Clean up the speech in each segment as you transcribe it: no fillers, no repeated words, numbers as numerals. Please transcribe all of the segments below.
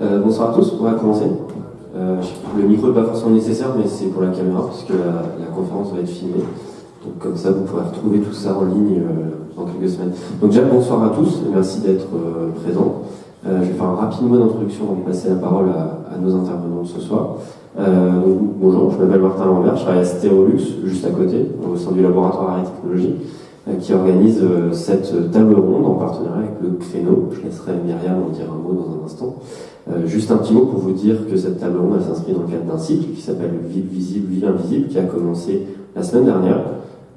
Bonsoir à tous, on va commencer. Le micro n'est pas forcément nécessaire, mais c'est pour la caméra, puisque la conférence va être filmée. Donc comme ça, vous pourrez retrouver tout ça en ligne dans quelques semaines. Donc déjà, bonsoir à tous, et merci d'être présents. Je vais faire un rapide mot d'introduction avant de passer la parole à nos intervenants de ce soir. Bonjour, je m'appelle Martin Lambert, je travaille à Stérolux, juste à côté, au sein du laboratoire Arrêt Technologie, qui organise cette table ronde en partenariat avec le Créneau. Je laisserai Myriam en dire un mot dans un instant. Juste un petit mot pour vous dire que cette table ronde elle s'inscrit dans le cadre d'un cycle qui s'appelle Ville visible, Ville invisible, qui a commencé la semaine dernière.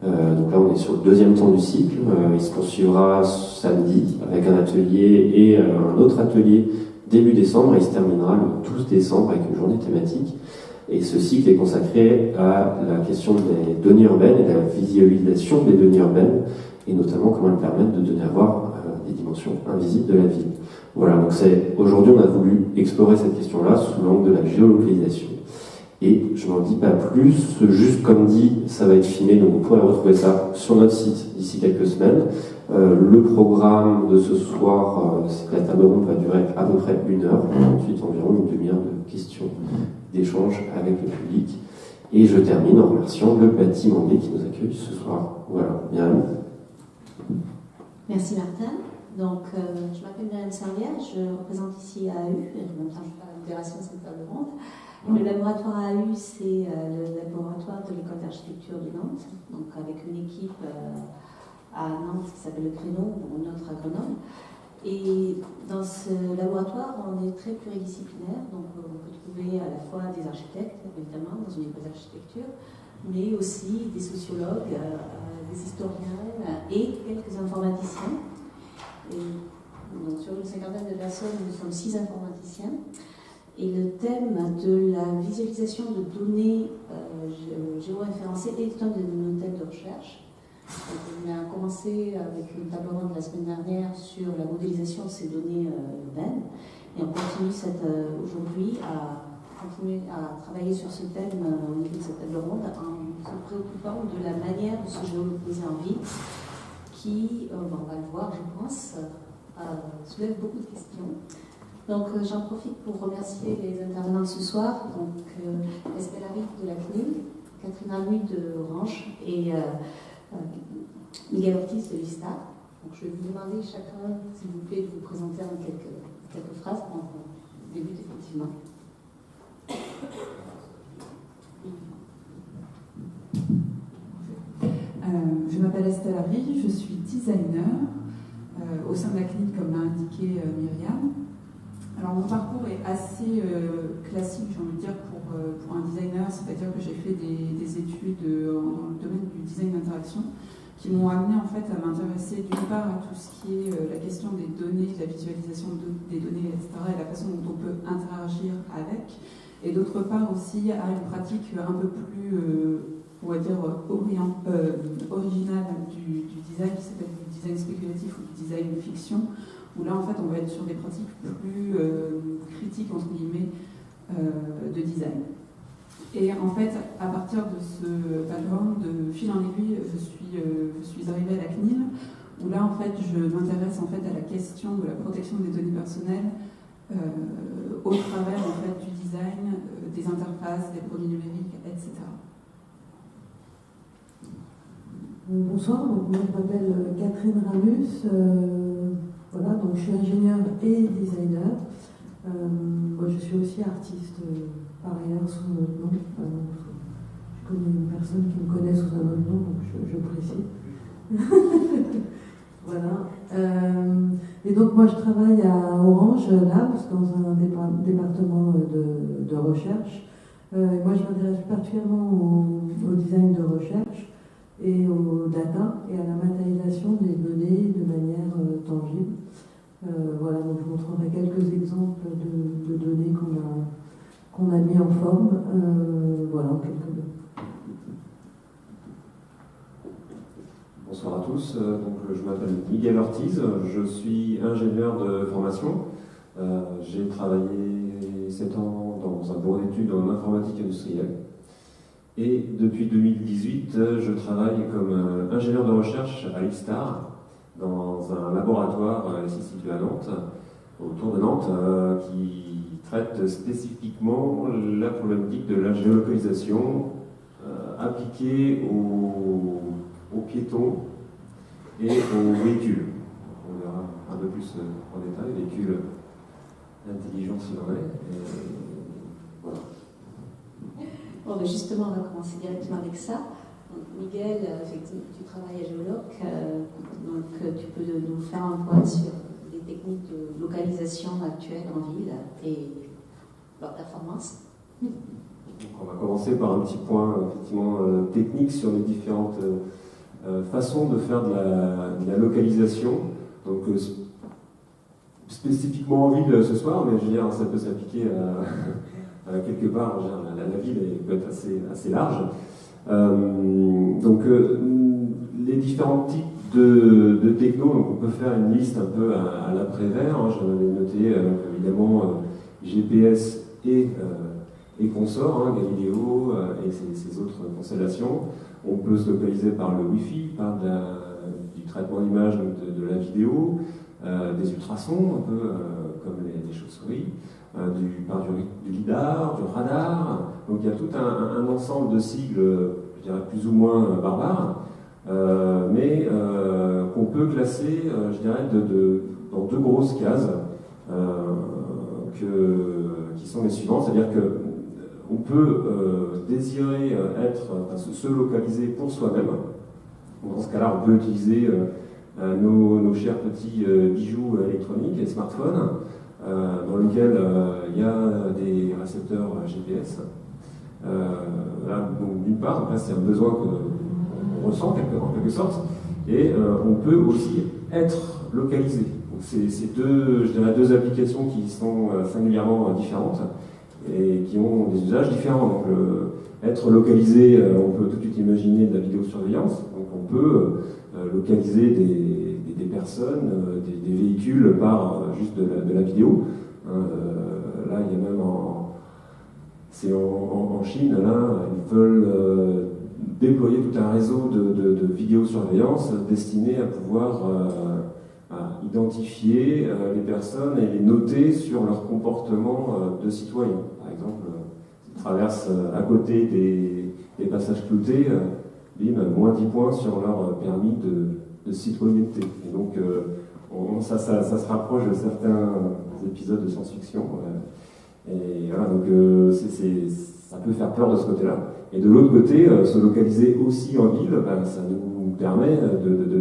Donc là on est sur le deuxième temps du cycle. Il se poursuivra samedi avec un atelier et un autre atelier début décembre, et il se terminera le 12 décembre avec une journée thématique. Et ce cycle est consacré à la question des données urbaines et de la visualisation des données urbaines, et notamment comment elles permettent de donner à voir des dimensions invisibles de la ville. Voilà, donc aujourd'hui on a voulu explorer cette question-là sous l'angle de la géolocalisation. Et je n'en dis pas plus, juste comme dit, ça va être filmé, donc vous pourrez retrouver ça sur notre site d'ici quelques semaines. Le programme de ce soir, c'est que la table ronde va durer à peu près 1 heure, ensuite environ une demi-heure de questions, d'échanges avec le public. Et je termine en remerciant le bâtiment B qui nous accueille ce soir. Voilà, bien. Merci Martin. Donc, je m'appelle Myriam Servière, je représente ici AAU, et en même temps je fais la modération de cette table ronde. Le laboratoire AAU, c'est le laboratoire de l'école d'architecture de Nantes, donc avec une équipe à Nantes qui s'appelle le Créneau, une autre à Grenoble. Et dans ce laboratoire, on est très pluridisciplinaire, donc on peut trouver à la fois des architectes, évidemment, dans une école d'architecture, mais aussi des sociologues, des historiens et quelques informaticiens. Et donc, sur une cinquantaine de personnes, nous sommes 6 informaticiens. Et le thème de la visualisation de données géoréférencées est un de nos thèmes de recherche. Donc, on a commencé avec une table ronde la semaine dernière sur la modélisation de ces données urbaines. Et on continue aujourd'hui à travailler sur ce thème au niveau de cette table ronde en se préoccupant de la manière de se géolocaliser en ville qui, on va le voir je pense, soulève beaucoup de questions. Donc j'en profite pour remercier les intervenants de ce soir, donc Estelle Harry de la CNIL, Catherine Arnuy de Orange et Miguel Ortiz de l'ISTA. Donc je vais vous demander chacun, s'il vous plaît, de vous présenter en quelques phrases. On débute effectivement. Je m'appelle Estelle Harry, je suis designer au sein de la CNIL, comme l'a indiqué Myriam. Alors mon parcours est assez classique, j'ai envie de dire, pour un designer, c'est-à-dire que j'ai fait des études dans le domaine du design d'interaction qui m'ont amené en fait à m'intéresser d'une part à tout ce qui est la question des données, de la visualisation des données, etc., et la façon dont on peut interagir avec, et d'autre part aussi à une pratique un peu plus, on va dire, originale du design, qui s'appelle du design spéculatif ou du design fiction, où là, en fait, on va être sur des pratiques plus critiques, entre guillemets, de design. Et en fait, à partir de ce background, de fil en aiguille, je suis arrivée à la CNIL, où là, en fait, je m'intéresse en fait à la question de la protection des données personnelles au travers, en fait, du design, des interfaces, des produits numériques, etc. Bonsoir, donc moi je m'appelle Catherine Ramus. Voilà, donc je suis ingénieure et designer. Moi je suis aussi artiste par ailleurs sous un autre nom. Je connais une personne qui me connaît sous un autre nom, donc je précise. Voilà. Et donc moi je travaille à Orange Labs dans un département de recherche. Moi je m'intéresse particulièrement au design de recherche et au data et à la matérialisation des données de manière tangible. Voilà, donc je montrerai quelques exemples de données qu'on a mis en forme. Voilà, en quelques mots. Bonsoir à tous, donc je m'appelle Miguel Ortiz, je suis ingénieur de formation. J'ai travaillé 7 ans dans un bureau d'études en informatique industrielle. Et depuis 2018, je travaille comme ingénieur de recherche à l'ISTAR, dans un laboratoire ici situé à Nantes, autour de Nantes, qui traite spécifiquement la problématique de la géolocalisation appliquée aux piétons et aux véhicules. On verra un peu plus en détail, véhicules d'intelligence s'il en est. Et voilà. Bon, ben justement, on va commencer directement avec ça. Donc, Miguel, effectivement, tu travailles à Géoloc, donc tu peux nous faire un point sur les techniques de localisation actuelles en ville et leur performance. Donc on va commencer par un petit point effectivement technique sur les différentes façons de faire de la localisation. Donc spécifiquement en ville ce soir, mais je veux dire, ça peut s'appliquer à quelque part. La ville peut être assez large. Donc les différents types de techno, donc on peut faire une liste un peu à l'après-vert. J'en avais noté évidemment GPS et consorts, Galileo et ces autres constellations. On peut se localiser par le Wi-Fi, par du traitement d'image de la vidéo, des ultrasons, un peu comme les chauves-souris, par du lidar, du radar. Donc il y a tout un ensemble de sigles, je dirais plus ou moins barbares, mais qu'on peut classer, je dirais, dans deux grosses cases qui sont les suivantes. C'est-à-dire que on peut désirer se localiser pour soi-même. Dans ce cas-là, on peut utiliser nos chers petits bijoux électroniques, les smartphones, dans lesquels il y a des récepteurs GPS. Là, donc, d'une part, après, c'est un besoin qu'on ressent en quelque sorte, et on peut aussi être localisé. Donc, c'est deux applications qui sont singulièrement différentes et qui ont des usages différents. Donc, être localisé, on peut tout de suite imaginer de la vidéosurveillance. Donc, on peut localiser des personnes, des véhicules par juste de la vidéo. Là, il y a même c'est en Chine, là, ils veulent déployer tout un réseau de vidéosurveillance destiné à pouvoir identifier les personnes et les noter sur leur comportement de citoyens. Par exemple, s'ils traversent à côté des passages cloutés, moins 10 points sur leur permis de citoyenneté. Et donc, ça se rapproche de certains épisodes de science-fiction. Et voilà, donc ça peut faire peur de ce côté-là. Et de l'autre côté, se localiser aussi en ville, ça nous permet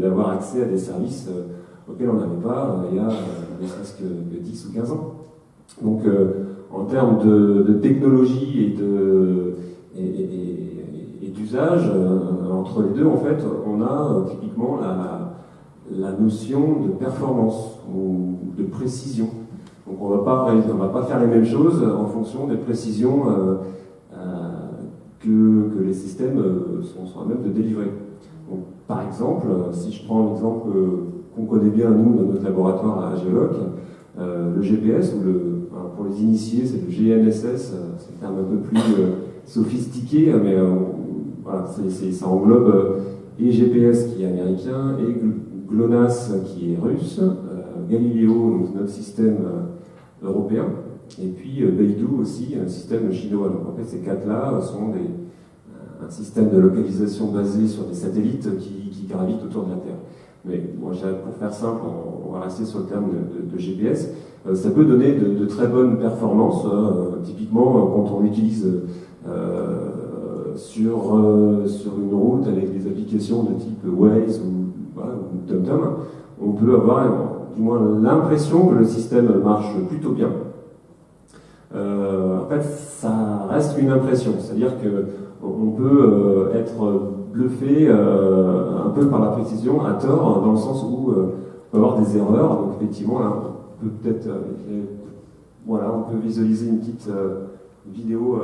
d'avoir accès à des services auxquels on n'avait pas il y a ne serait-ce que 10 ou 15 ans. Donc, en termes de technologie et d'usage, entre les deux, en fait, on a typiquement la notion de performance ou de précision. Donc on va pas faire les mêmes choses en fonction des précisions que les systèmes sont à même de délivrer. Donc, par exemple, si je prends l'exemple qu'on connaît bien nous dans notre laboratoire à Géoloc, le GPS, pour les initiés c'est le GNSS, c'est un terme un peu plus sophistiqué, mais voilà, ça englobe et GPS qui est américain, et GLONASS qui est russe, Galileo, donc notre système européen, et puis Beidou aussi, un système chinois. Donc en fait, ces quatre-là sont un système de localisation basé sur des satellites qui gravitent autour de la Terre. Mais bon, pour faire simple, on va rester sur le terme de GPS. Ça peut donner de très bonnes performances, typiquement quand on l'utilise sur une route avec des applications de type Waze ou TomTom, on peut avoir du moins l'impression que le système marche plutôt bien. En fait, ça reste une impression, c'est-à-dire qu'on peut être bluffé un peu par la précision, à tort, dans le sens où on peut avoir des erreurs. Donc effectivement, là, on peut peut-être, on peut visualiser une petite vidéo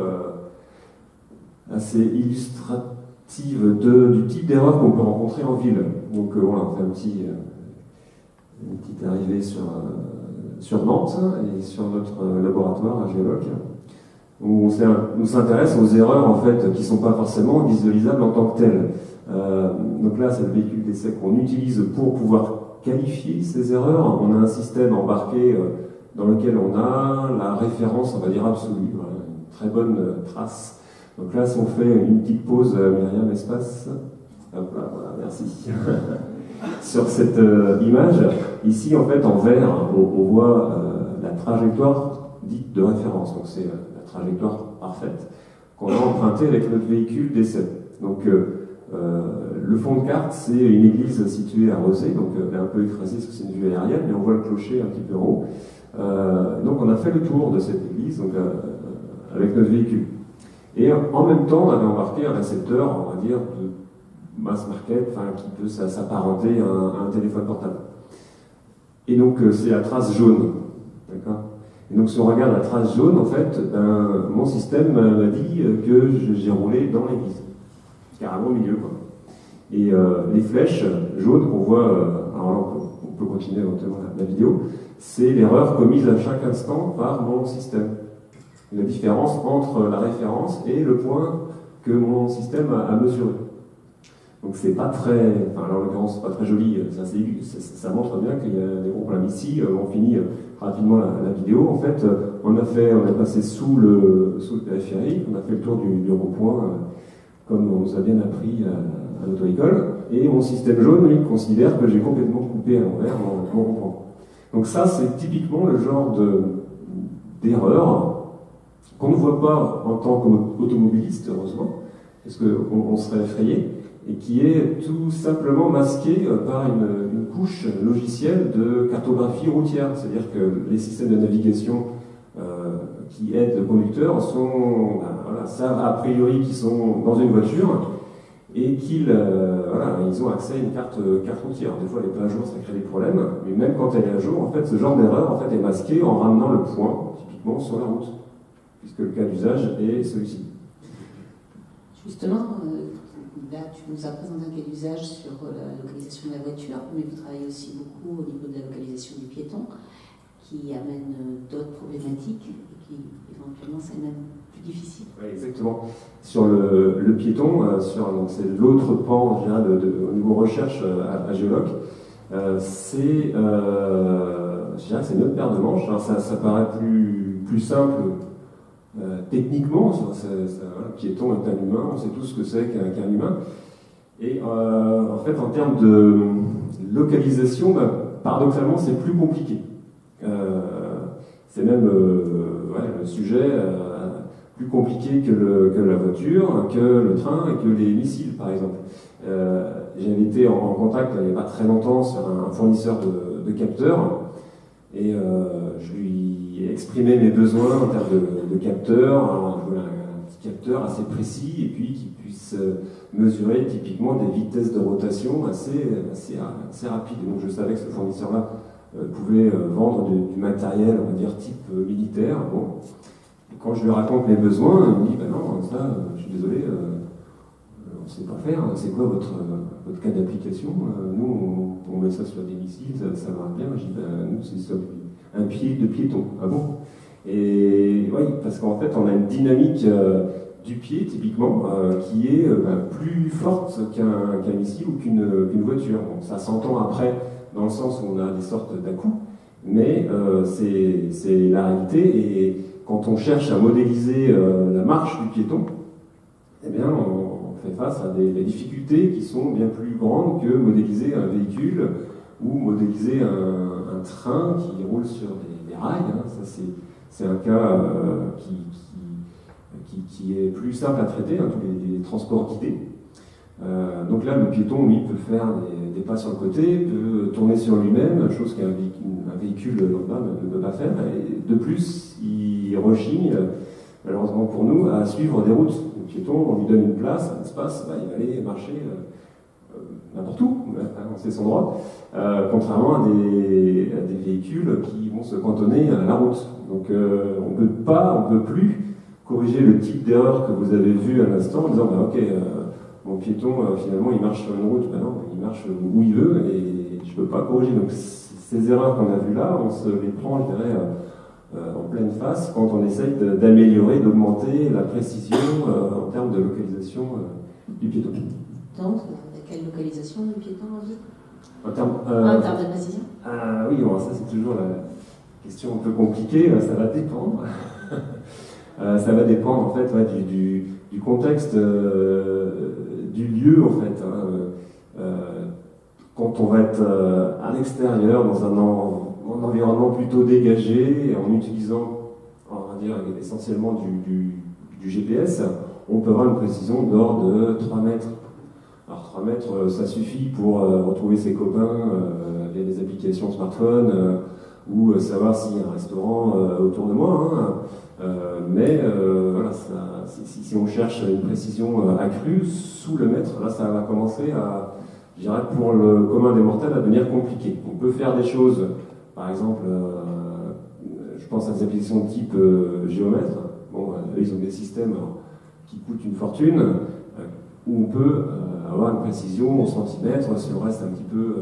assez illustrative du type d'erreur qu'on peut rencontrer en ville. Donc voilà, on fait une petite arrivée sur Nantes et sur notre laboratoire à Géoloc, où on s'intéresse aux erreurs en fait qui ne sont pas forcément visualisables en tant que telles. Donc là, c'est le véhicule d'essai qu'on utilise pour pouvoir qualifier ces erreurs. On a un système embarqué dans lequel on a la référence, on va dire, absolue. Voilà, une très bonne trace. Donc là, si on fait une petite pause, Myriam, espace. Hop là, voilà, merci. Sur cette image, ici, en fait, en vert, on voit la trajectoire dite de référence. Donc c'est la trajectoire parfaite qu'on a empruntée avec notre véhicule d'essai. Donc le fond de carte, c'est une église située à Rezé, donc elle est un peu écrasée parce que c'est une vue aérienne, mais on voit le clocher un petit peu en haut. Donc on a fait le tour de cette église donc, avec notre véhicule. Et en même temps, on avait embarqué un récepteur, on va dire, de mass market, enfin, qui peut s'apparenter à un téléphone portable. Et donc c'est la trace jaune, d'accord. Et donc si on regarde la trace jaune, en fait, mon système m'a dit que j'ai roulé dans l'église, carrément au milieu, quoi. Et les flèches jaunes qu'on voit, alors là on peut continuer éventuellement la vidéo, c'est l'erreur commise à chaque instant par mon système. La différence entre la référence et le point que mon système a mesuré. Donc c'est pas très, enfin là en l'occurrence c'est pas très joli, ça montre bien qu'il y a des gros problèmes ici. On finit rapidement la vidéo. En fait, on a passé sous le périphérique, on a fait le tour du rond-point comme on nous a bien appris à l'auto-école, et mon système jaune, lui, considère que j'ai complètement coupé à l'envers mon rond-point. Donc ça, c'est typiquement le genre d'erreur qu'on ne voit pas en tant qu'automobiliste, heureusement, parce qu'on serait effrayé, et qui est tout simplement masqué par une couche logicielle de cartographie routière. C'est-à-dire que les systèmes de navigation qui aident le conducteur savent a priori qu'ils sont dans une voiture et qu'ils ils ont accès à une carte routière. Des fois, elle n'est pas à jour, ça crée des problèmes, mais même quand elle est à jour, en fait, ce genre d'erreur en fait, est masqué en ramenant le point, typiquement, sur la route, puisque le cas d'usage est celui-ci. Justement, là, tu nous as présenté un cas d'usage sur la localisation de la voiture, mais vous travaillez aussi beaucoup au niveau de la localisation du piéton, qui amène d'autres problématiques et qui, éventuellement, c'est même plus difficile. Oui, exactement. Sur le piéton, c'est l'autre pan, je dirais, au niveau recherche à Géoloc, je dirais que c'est une autre paire de manches. Alors, ça paraît plus simple techniquement. Le piéton est un humain, on sait tous ce que c'est qu'un humain. Et en fait, en termes de localisation, paradoxalement, c'est plus compliqué. C'est même le sujet plus compliqué que la voiture, que le train et que les missiles, par exemple. J'avais été en contact il n'y a pas très longtemps sur un fournisseur de capteurs et je lui ai exprimé mes besoins en termes de capteurs. Alors, je voulais un petit capteur assez précis et puis qui puisse mesurer typiquement des vitesses de rotation assez rapides. Et donc je savais que ce fournisseur-là pouvait vendre du matériel, on va dire, type militaire. Bon. Et quand je lui raconte mes besoins, il me dit non, ça, je suis désolé, on ne sait pas faire. C'est quoi votre cas d'application? Nous, on met ça sur des missiles, ça va bien. Je dis nous, c'est sur un pied de piéton. Ah bon? Et oui, parce qu'en fait, on a une dynamique du pied, typiquement, qui est plus forte qu'un missile ou qu'une voiture. Donc ça s'entend après, dans le sens où on a des sortes d'à-coups, mais c'est la réalité. Et quand on cherche à modéliser la marche du piéton, eh bien, on fait face à des difficultés qui sont bien plus grandes que modéliser un véhicule ou modéliser un train qui roule sur des rails. Hein. Ça, c'est un cas qui est plus simple à traiter, hein, tous les transports guidés. Donc là, le piéton, lui, peut faire des pas sur le côté, peut tourner sur lui-même, chose qu'un véhicule lambda ne peut pas faire. Et de plus, il rechigne, malheureusement pour nous, à suivre des routes. Le piéton, on lui donne une place, un espace, il va aller marcher n'importe où, c'est son droit, contrairement à des véhicules qui vont se cantonner à la route. Donc on peut plus corriger le type d'erreur que vous avez vu à l'instant en disant mon piéton finalement il marche sur une route, non, il marche où il veut et je peux pas corriger. Donc ces erreurs qu'on a vues là, on se les prend, je dirais, en pleine face quand on essaye d'améliorer, d'augmenter la précision en termes de localisation du piéton. Donc, quelle localisation du piéton on dit en termes de précision? Oui, bon, ça c'est toujours question un peu compliquée, ça va dépendre. Ça va dépendre en fait du contexte, du lieu en fait. Quand on va être à l'extérieur, dans un environnement plutôt dégagé, en utilisant, on va dire, essentiellement du GPS, on peut avoir une précision d'ordre de 3 mètres. Alors 3 mètres, ça suffit pour retrouver ses copains via des applications smartphone ou savoir s'il y a un restaurant autour de moi. Mais voilà, si on cherche une précision accrue, sous le mètre, là ça va commencer à, je dirais, pour le commun des mortels, à devenir compliqué. On peut faire des choses, par exemple, je pense à des applications de type géomètre. Bon, ils ont des systèmes qui coûtent une fortune, où on peut avoir une précision en centimètres, si on reste un petit peu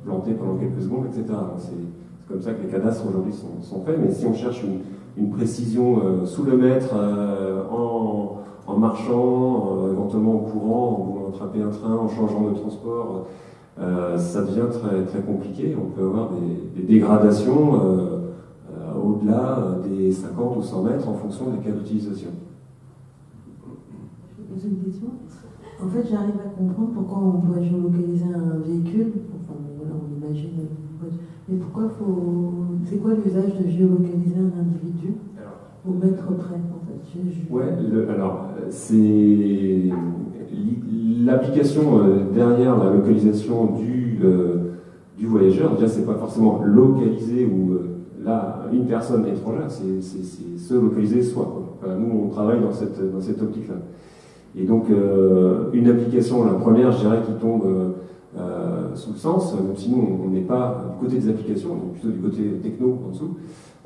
planté pendant quelques secondes, etc. C'est comme ça que les cadastres aujourd'hui sont faits, mais si on cherche une précision sous le mètre, en marchant, éventuellement en courant, en voulant attraper un train, en changeant de transport, ça devient très, très compliqué. On peut avoir des dégradations au-delà des 50 ou 100 mètres en fonction des cas d'utilisation. Je vais poser une question. En fait, j'arrive à comprendre pourquoi on doit géolocaliser un véhicule. Enfin, voilà, on imagine. Mais pourquoi c'est quoi l'usage de géolocaliser un individu au mètre près en fait? Ouais, alors c'est l'application derrière la localisation du voyageur. Déjà, c'est pas forcément localiser ou là une personne étrangère, c'est se localiser soi. Enfin, nous, on travaille dans cette optique-là. Et donc, une application, la première, je dirais, qui tombe sous le sens, même si nous, on n'est pas du côté des applications, on est plutôt du côté techno en dessous,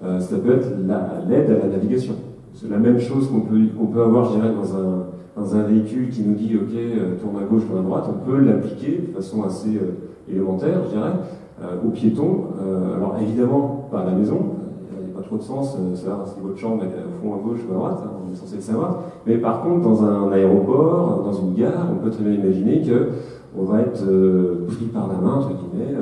ça peut être l'aide à la navigation. C'est la même chose qu'on peut avoir, je dirais, dans un véhicule qui nous dit « Ok, tourne à gauche, tourne à droite », on peut l'appliquer de façon assez élémentaire, je dirais, aux piétons. Alors évidemment, pas à la maison, il n'y a pas trop de sens, savoir si votre chambre est au fond à gauche ou à droite, hein, on est censé le savoir. Mais par contre, dans un aéroport, dans une gare, on peut très bien imaginer qu'on va être pris par la main, entre guillemets,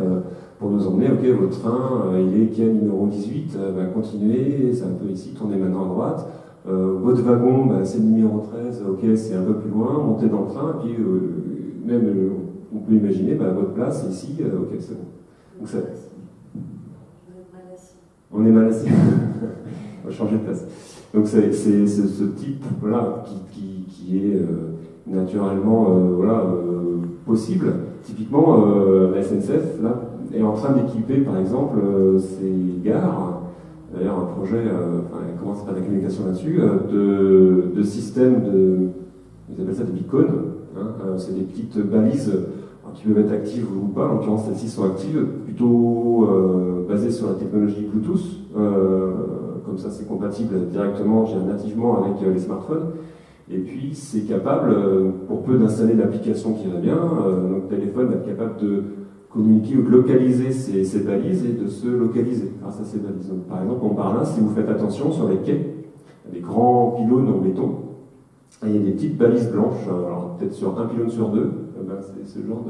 pour nous emmener, ok, votre train, il est quai numéro 18, continuez, c'est un peu ici, tournez maintenant à droite. Votre wagon, c'est le numéro 13, ok, c'est un peu plus loin, montez dans le train, et puis même, on peut imaginer, votre place, c'est ici, ok, c'est bon. Donc, ça, on est mal assis. On va changer de place. Donc c'est ce type voilà, qui est naturellement possible. Typiquement, la SNCF là, est en train d'équiper par exemple ces gares, d'ailleurs un projet, elle commence à faire de la communication là-dessus, de systèmes ils appellent ça des beacons, c'est des petites balises qui peuvent être actives ou pas, en l'occurrence celles-ci sont actives, plutôt basées sur la technologie Bluetooth, comme ça c'est compatible directement, nativement avec les smartphones, et puis c'est capable, pour peu d'installer l'application qui va bien, notre téléphone va être capable de communiquer ou de localiser ces balises et de se localiser grâce à ces balises. Donc, par exemple, on parle là, si vous faites attention sur les quais, il y a des grands pylônes en béton, et il y a des petites balises blanches, alors peut-être sur un pylône sur deux, c'est ce genre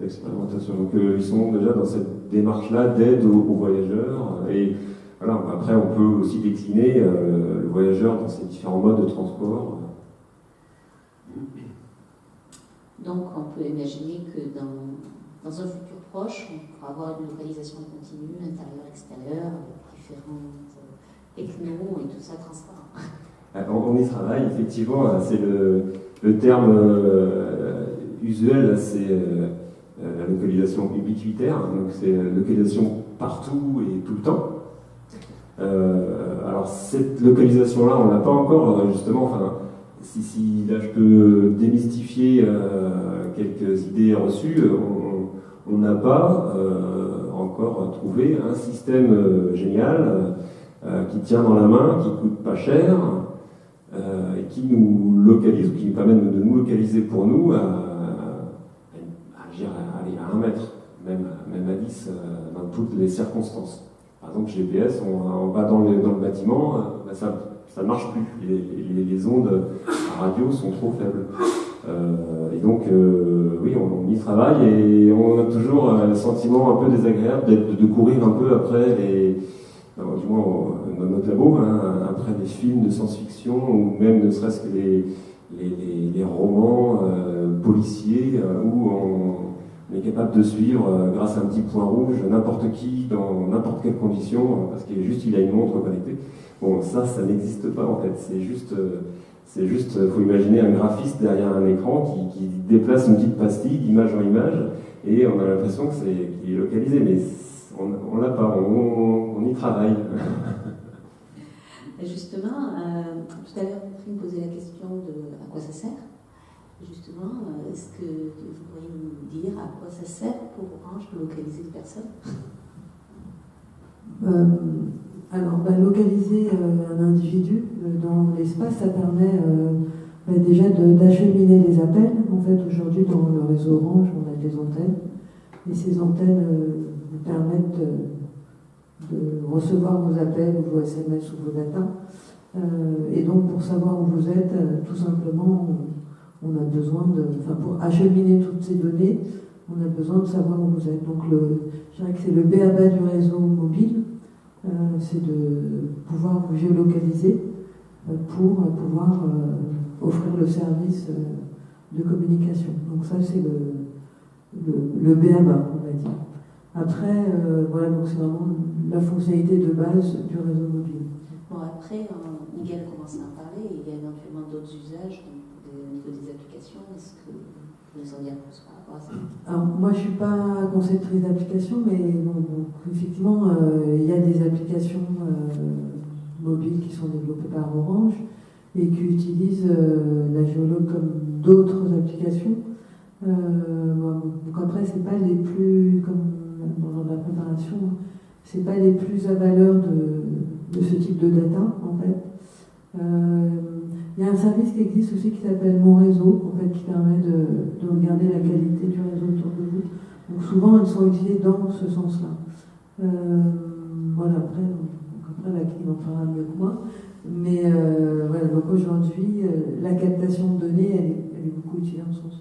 d'expérimentation. Donc ils sont déjà dans cette démarche-là d'aide aux voyageurs. Et voilà, après on peut aussi décliner le voyageur dans ses différents modes de transport. Donc on peut imaginer que dans un futur proche, on pourra avoir une localisation continue, intérieur-extérieur, avec différentes technos et tout ça transparent. On y travaille, effectivement, c'est le terme usuel, c'est la localisation ubiquitaire, donc c'est la localisation partout et tout le temps. Alors cette localisation-là, on l'a pas encore, justement, enfin, si là je peux démystifier quelques idées reçues, on n'a pas encore trouvé un système génial qui tient dans la main, qui coûte pas cher, et qui nous localise, ou qui nous permet de nous localiser pour nous à 1 mètre, même à 10, dans toutes les circonstances. Par exemple, GPS, on va dans le bâtiment, ça ne marche plus. Les ondes à radio sont trop faibles. Et donc, oui, on y travaille et on a toujours le sentiment un peu désagréable de courir un peu après alors, du moins dans notre labo, hein, après des films de science-fiction, ou même ne serait-ce que les romans policiers, où on est capable de suivre, grâce à un petit point rouge, n'importe qui, dans n'importe quelle condition, parce qu'il a une montre connectée. Bon, ça n'existe pas en fait, c'est juste, faut imaginer un graphiste derrière un écran qui déplace une petite pastille d'image en image, et on a l'impression qu'il est localisé, mais on l'a pas, on y travaille. Et justement, tout à l'heure, Catherine posait la question de à quoi ça sert. Justement, est-ce que vous pourriez nous dire à quoi ça sert pour Orange de localiser les personnes? Alors, localiser un individu dans l'espace, ça permet déjà d'acheminer les appels. En fait, aujourd'hui, dans le réseau Orange, on a des antennes. Et ces antennes permettent de recevoir vos appels, vos SMS ou vos datas. Et donc, pour savoir où vous êtes, tout simplement, on a besoin pour acheminer toutes ces données, on a besoin de savoir où vous êtes. Donc, je dirais que c'est le b.a.-ba du réseau mobile, c'est de pouvoir vous géolocaliser pour pouvoir offrir le service de communication. Donc ça, c'est le b.a.-ba, on va dire. Après, voilà, donc c'est vraiment la fonctionnalité de base du réseau mobile. Bon, après, Miguel a commencé à en parler, il y a éventuellement d'autres usages au niveau des applications. Est-ce que vous nous en dire plus par rapport à ça? Alors, moi, je ne suis pas conceptrice d'applications, mais effectivement, il y a des applications mobiles qui sont développées par Orange et qui utilisent la géologue comme d'autres applications. Donc après, c'est pas les plus, comme dans la préparation, c'est pas les plus à valeur de ce type de data, en fait. Il y a un service qui existe aussi qui s'appelle Mon Réseau, en fait, qui permet de regarder la qualité du réseau autour de vous. Donc souvent, elles sont utilisées dans ce sens-là. Voilà, après la CNIL en fera mieux que moi. Mais voilà, donc aujourd'hui, la captation de données, elle est beaucoup utilisée en ce sens.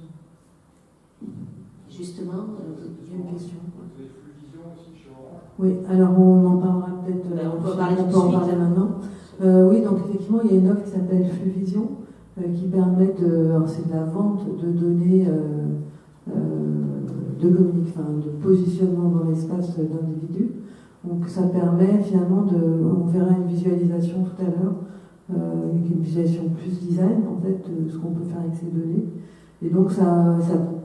Justement, j'ai une question. Vous avez Fluvision aussi chez Orange? Oui, alors on en parlera peut-être. On peut en parler maintenant. Oui, donc effectivement, il y a une offre qui s'appelle Fluvision, qui permet alors c'est de la vente de données de positionnement dans l'espace d'individus. Donc ça permet finalement on verra une visualisation tout à l'heure, une visualisation plus design en fait, de ce qu'on peut faire avec ces données. Et donc ça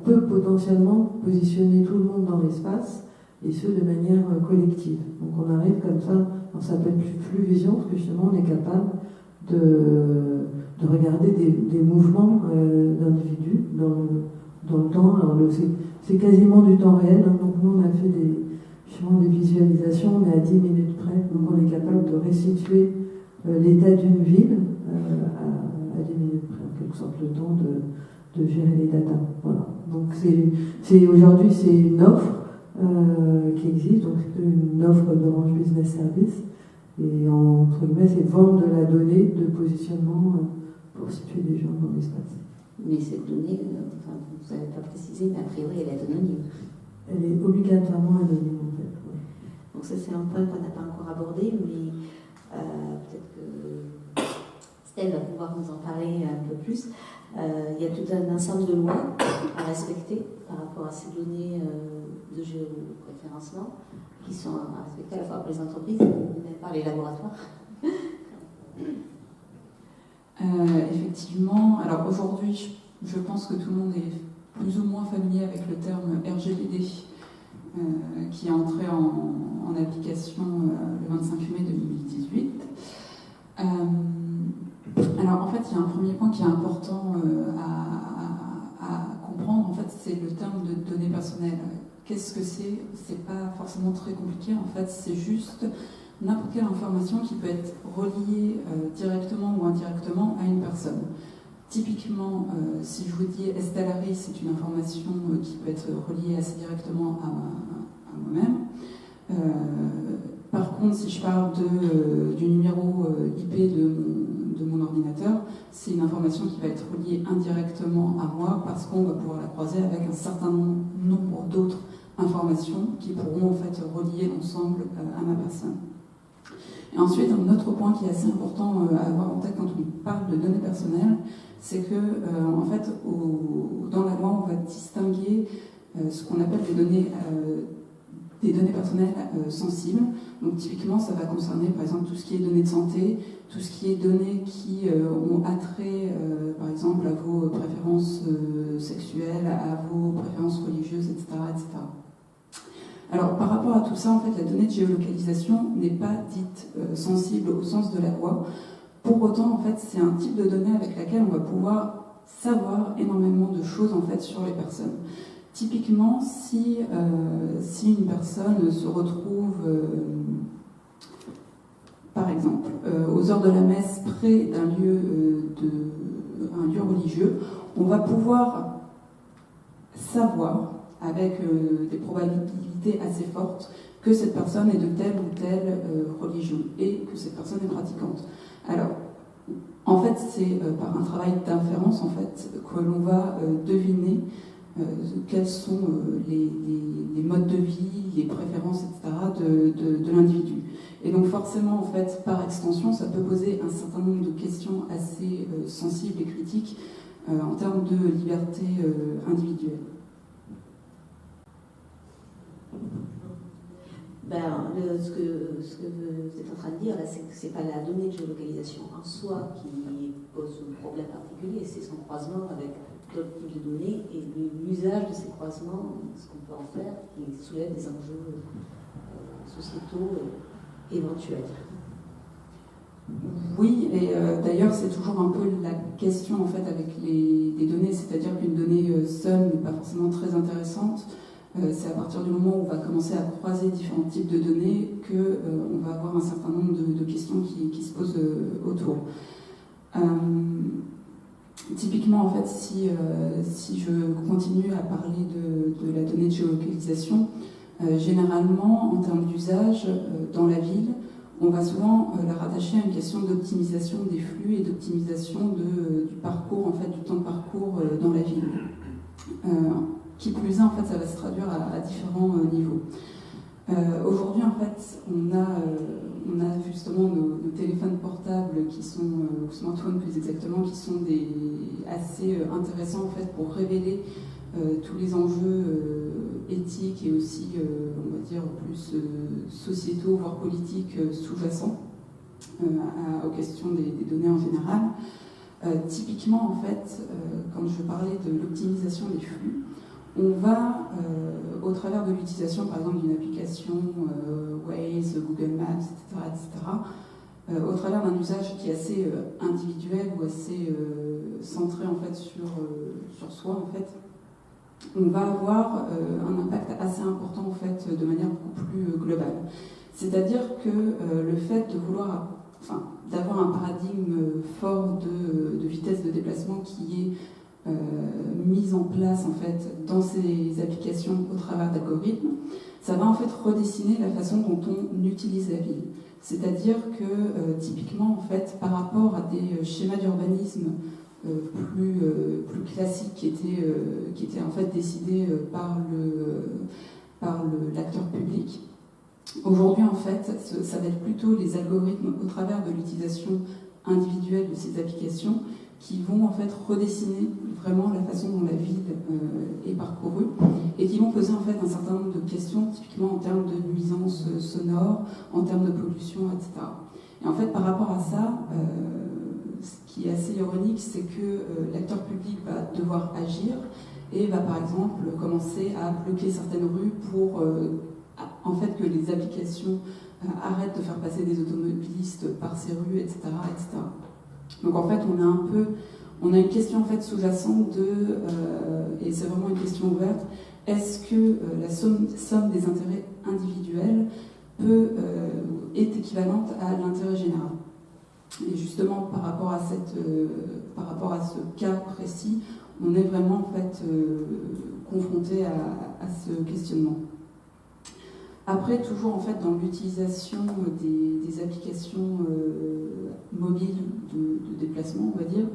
peut potentiellement positionner tout le monde dans l'espace, et ce de manière collective. Donc on arrive comme ça, alors ça s'appelle Fluvision, parce que justement on est capable de regarder des mouvements d'individus dans le temps. Alors c'est quasiment du temps réel, hein. Donc nous on a fait des visualisations, mais à 10 minutes près. Donc on est capable de restituer l'état d'une ville à 10 minutes près, en quelque sorte le temps de gérer les datas. Voilà. Donc aujourd'hui c'est une offre qui existe, donc c'est une offre d'Orange Business Service, et entre guillemets c'est vendre de la donnée de positionnement pour situer des gens dans l'espace. Mais cette donnée, vous n'avez pas précisé, mais a priori elle est anonyme. Elle est obligatoirement anonyme en fait. Ouais. Donc ça c'est un point qu'on n'a pas encore abordé, mais peut-être que Estelle va pouvoir nous en parler un peu plus. Il y a tout un ensemble de lois à respecter par rapport à ces données de géoréférencement qui sont à respecter à la fois par les entreprises et par les laboratoires. Effectivement, alors aujourd'hui, je pense que tout le monde est plus ou moins familier avec le terme RGPD qui est entré en application le 25 mai 2018. Alors en fait, il y a un premier point qui est important à comprendre, en fait, c'est le terme de données personnelles. Qu'est-ce que c'est? C'est pas forcément très compliqué, en fait, c'est juste n'importe quelle information qui peut être reliée directement ou indirectement à une personne. Typiquement, si je vous dis Estelle Harry, c'est une information qui peut être reliée assez directement à moi-même. Par contre, si je parle du numéro IP de mon ordinateur, c'est une information qui va être reliée indirectement à moi parce qu'on va pouvoir la croiser avec un certain nombre d'autres informations qui pourront en fait relier l'ensemble à ma personne. Et ensuite, un autre point qui est assez important à avoir en tête quand on parle de données personnelles, c'est que, en fait, dans la loi, on va distinguer ce qu'on appelle des données personnelles sensibles. Donc, typiquement, ça va concerner, par exemple, tout ce qui est données de santé, tout ce qui est données qui ont attrait, par exemple, à vos préférences sexuelles, à vos préférences religieuses, etc., etc. Alors, par rapport à tout ça, en fait, la donnée de géolocalisation n'est pas dite sensible au sens de la loi. Pour autant, en fait, c'est un type de donnée avec laquelle on va pouvoir savoir énormément de choses, en fait, sur les personnes. Typiquement, si une personne se retrouve, par exemple, aux heures de la messe près d'un lieu religieux, on va pouvoir savoir, avec des probabilités assez fortes, que cette personne est de telle ou telle religion et que cette personne est pratiquante. Alors, en fait, c'est par un travail d'inférence en fait, que l'on va deviner quels sont les modes de vie, les préférences, etc. de l'individu. Et donc forcément, en fait, par extension, ça peut poser un certain nombre de questions assez sensibles et critiques en termes de liberté individuelle. Ce que vous êtes en train de dire, là, c'est que ce n'est pas la donnée de géolocalisation en soi qui pose un problème particulier, c'est son croisement avec d'autres types de données et l'usage de ces croisements, ce qu'on peut en faire, qui soulève des enjeux sociétaux éventuels. Oui, et d'ailleurs c'est toujours un peu la question en fait avec les données, c'est-à-dire qu'une donnée seule n'est pas forcément très intéressante. C'est à partir du moment où on va commencer à croiser différents types de données qu'on va avoir un certain nombre de questions qui se posent autour. Typiquement, en fait, si je continue à parler de la donnée de géolocalisation, généralement, en termes d'usage, dans la ville, on va souvent la rattacher à une question d'optimisation des flux et d'optimisation du parcours, en fait, du temps de parcours dans la ville. Qui plus est, en fait, ça va se traduire à différents niveaux. Aujourd'hui, en fait, on a justement nos téléphones portables qui sont, smartphones plus exactement, qui sont assez intéressants en fait pour révéler tous les enjeux éthiques et aussi, on va dire, plus sociétaux, voire politiques sous-jacents aux questions des données en général. Typiquement, en fait, quand je parlais de l'optimisation des flux, on va, au travers de l'utilisation, par exemple, d'une application Waze, Google Maps, etc., au travers d'un usage qui est assez individuel ou assez centré en fait sur soi, en fait, on va avoir un impact assez important en fait de manière beaucoup plus globale. C'est-à-dire que le fait de vouloir, d'avoir un paradigme fort de vitesse de déplacement qui est mise en place en fait dans ces applications au travers d'algorithmes, ça va en fait redessiner la façon dont on utilise la ville. C'est-à-dire que typiquement en fait par rapport à des schémas d'urbanisme plus classiques qui étaient en fait décidés par l'acteur public, aujourd'hui en fait ça va être plutôt les algorithmes au travers de l'utilisation individuelle de ces applications qui vont en fait redessiner vraiment la façon dont la ville est parcourue et qui vont poser en fait un certain nombre de questions, typiquement en termes de nuisances sonores, en termes de pollution, etc. Et en fait, par rapport à ça, ce qui est assez ironique, c'est que l'acteur public va devoir agir et va par exemple commencer à bloquer certaines rues pour en fait que les applications arrêtent de faire passer des automobilistes par ces rues, etc., etc. Donc en fait, on a une question en fait sous-jacente et c'est vraiment une question ouverte. Est-ce que la somme des intérêts individuels est équivalente à l'intérêt général? Et justement, par rapport à ce cas précis, on est vraiment en fait confronté à ce questionnement. Après, toujours en fait dans l'utilisation des applications mobiles de déplacement, on va dire,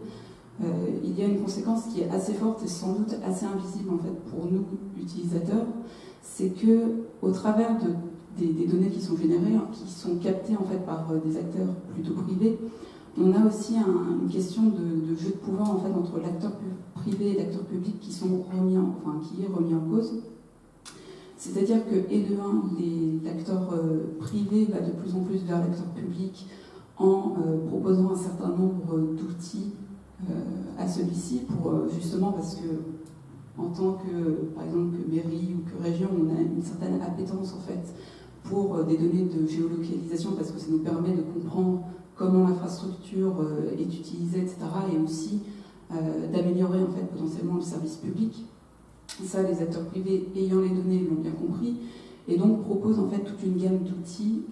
il y a une conséquence qui est assez forte et sans doute assez invisible en fait pour nous utilisateurs, c'est que au travers de des données qui sont générées, qui sont captées en fait par des acteurs plutôt privés, on a aussi une question de jeu de pouvoir en fait entre l'acteur privé et l'acteur public qui est remis en cause. C'est-à-dire que, et de un, l'acteur privé va de plus en plus vers l'acteur public en proposant un certain nombre d'outils à celui-ci, justement parce que, en tant que, par exemple, que mairie ou que région, on a une certaine appétence en fait pour des données de géolocalisation parce que ça nous permet de comprendre comment l'infrastructure est utilisée, etc. et aussi d'améliorer en fait potentiellement le service public. Ça, les acteurs privés ayant les données l'ont bien compris et donc proposent en fait toute une gamme d'outils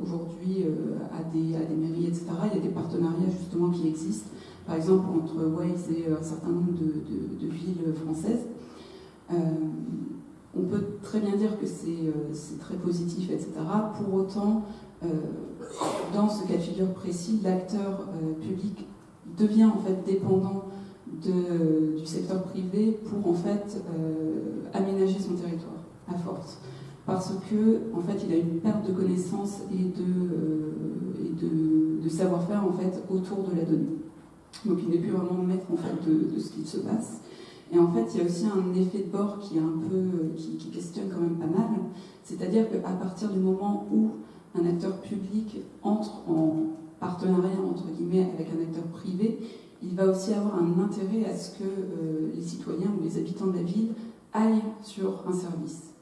aujourd'hui à des mairies, etc. Il y a des partenariats justement qui existent, par exemple entre Waze et un certain nombre de villes françaises. On peut très bien dire que c'est très positif, etc. Pour autant, dans ce cas de figure précis, l'acteur public devient en fait dépendant du secteur privé pour en fait aménager son territoire à force, parce que en fait il a une perte de connaissances et de savoir-faire en fait autour de la donnée. Donc il n'est plus vraiment maître en fait de ce qu'il se passe. Et en fait, il y a aussi un effet de bord qui est qui questionne quand même pas mal. C'est-à-dire qu'à partir du moment où un acteur public entre en partenariat entre guillemets avec un acteur privé, il va aussi avoir un intérêt à ce que les citoyens ou les habitants de la ville aillent sur un service,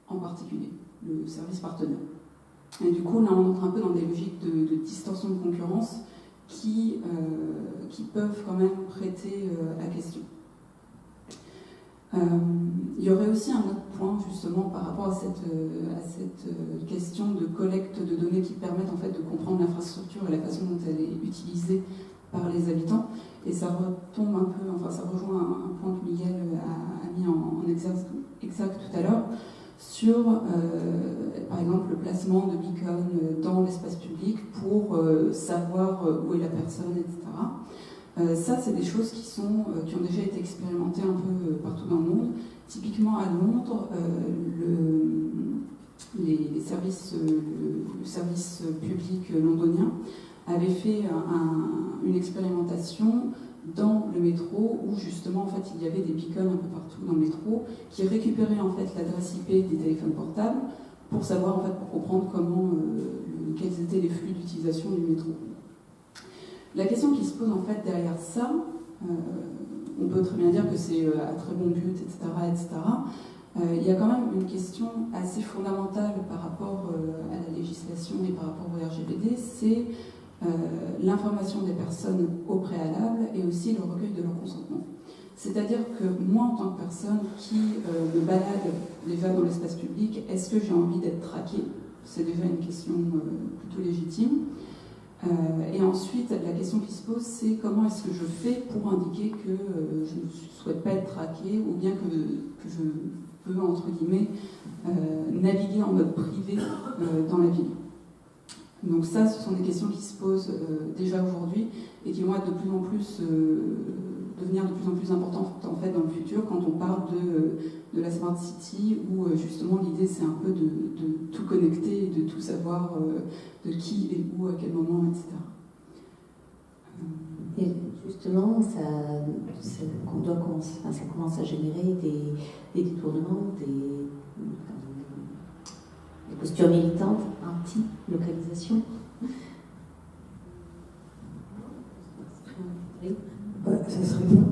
en particulier, le service partenaire. Et du coup, là, on entre un peu dans des logiques de distorsion de concurrence qui peuvent quand même prêter à question. Il y aurait aussi un autre point justement par rapport à cette question de collecte de données qui permettent en fait de comprendre l'infrastructure et la façon dont elle est utilisée par les habitants, et ça retombe un peu, enfin ça rejoint un point que Miguel a mis en exergue tout à l'heure sur par exemple le placement de beacons dans l'espace public pour savoir où est la personne, etc. Ça, c'est des choses qui ont déjà été expérimentées un peu partout dans le monde. Typiquement à Londres, le service public londonien avait fait une expérimentation dans le métro où justement en fait il y avait des beacons un peu partout dans le métro qui récupéraient en fait l'adresse IP des téléphones portables pour savoir en fait, pour comprendre quels étaient les flux d'utilisation du métro. La question qui se pose en fait derrière ça, on peut très bien dire que c'est à très bon but, etc., etc. Il y a quand même une question assez fondamentale par rapport à la législation et par rapport au RGPD, c'est l'information des personnes au préalable et aussi le recueil de leur consentement. C'est-à-dire que moi, en tant que personne qui me balade déjà dans l'espace public, est-ce que j'ai envie d'être traqué ? C'est déjà une question plutôt légitime. Et ensuite, la question qui se pose, c'est comment est-ce que je fais pour indiquer que je ne souhaite pas être traqué ou bien que je peux, entre guillemets, naviguer en mode privé dans la ville. Donc ça, ce sont des questions qui se posent déjà aujourd'hui et qui vont être devenir de plus en plus importantes en fait dans le futur quand on parle de la Smart City où justement l'idée c'est un peu de tout connecter et de tout savoir de qui et où, à quel moment, etc. Et justement, ça commence à générer des détournements, des postures militantes anti-localisation. Ça serait bien.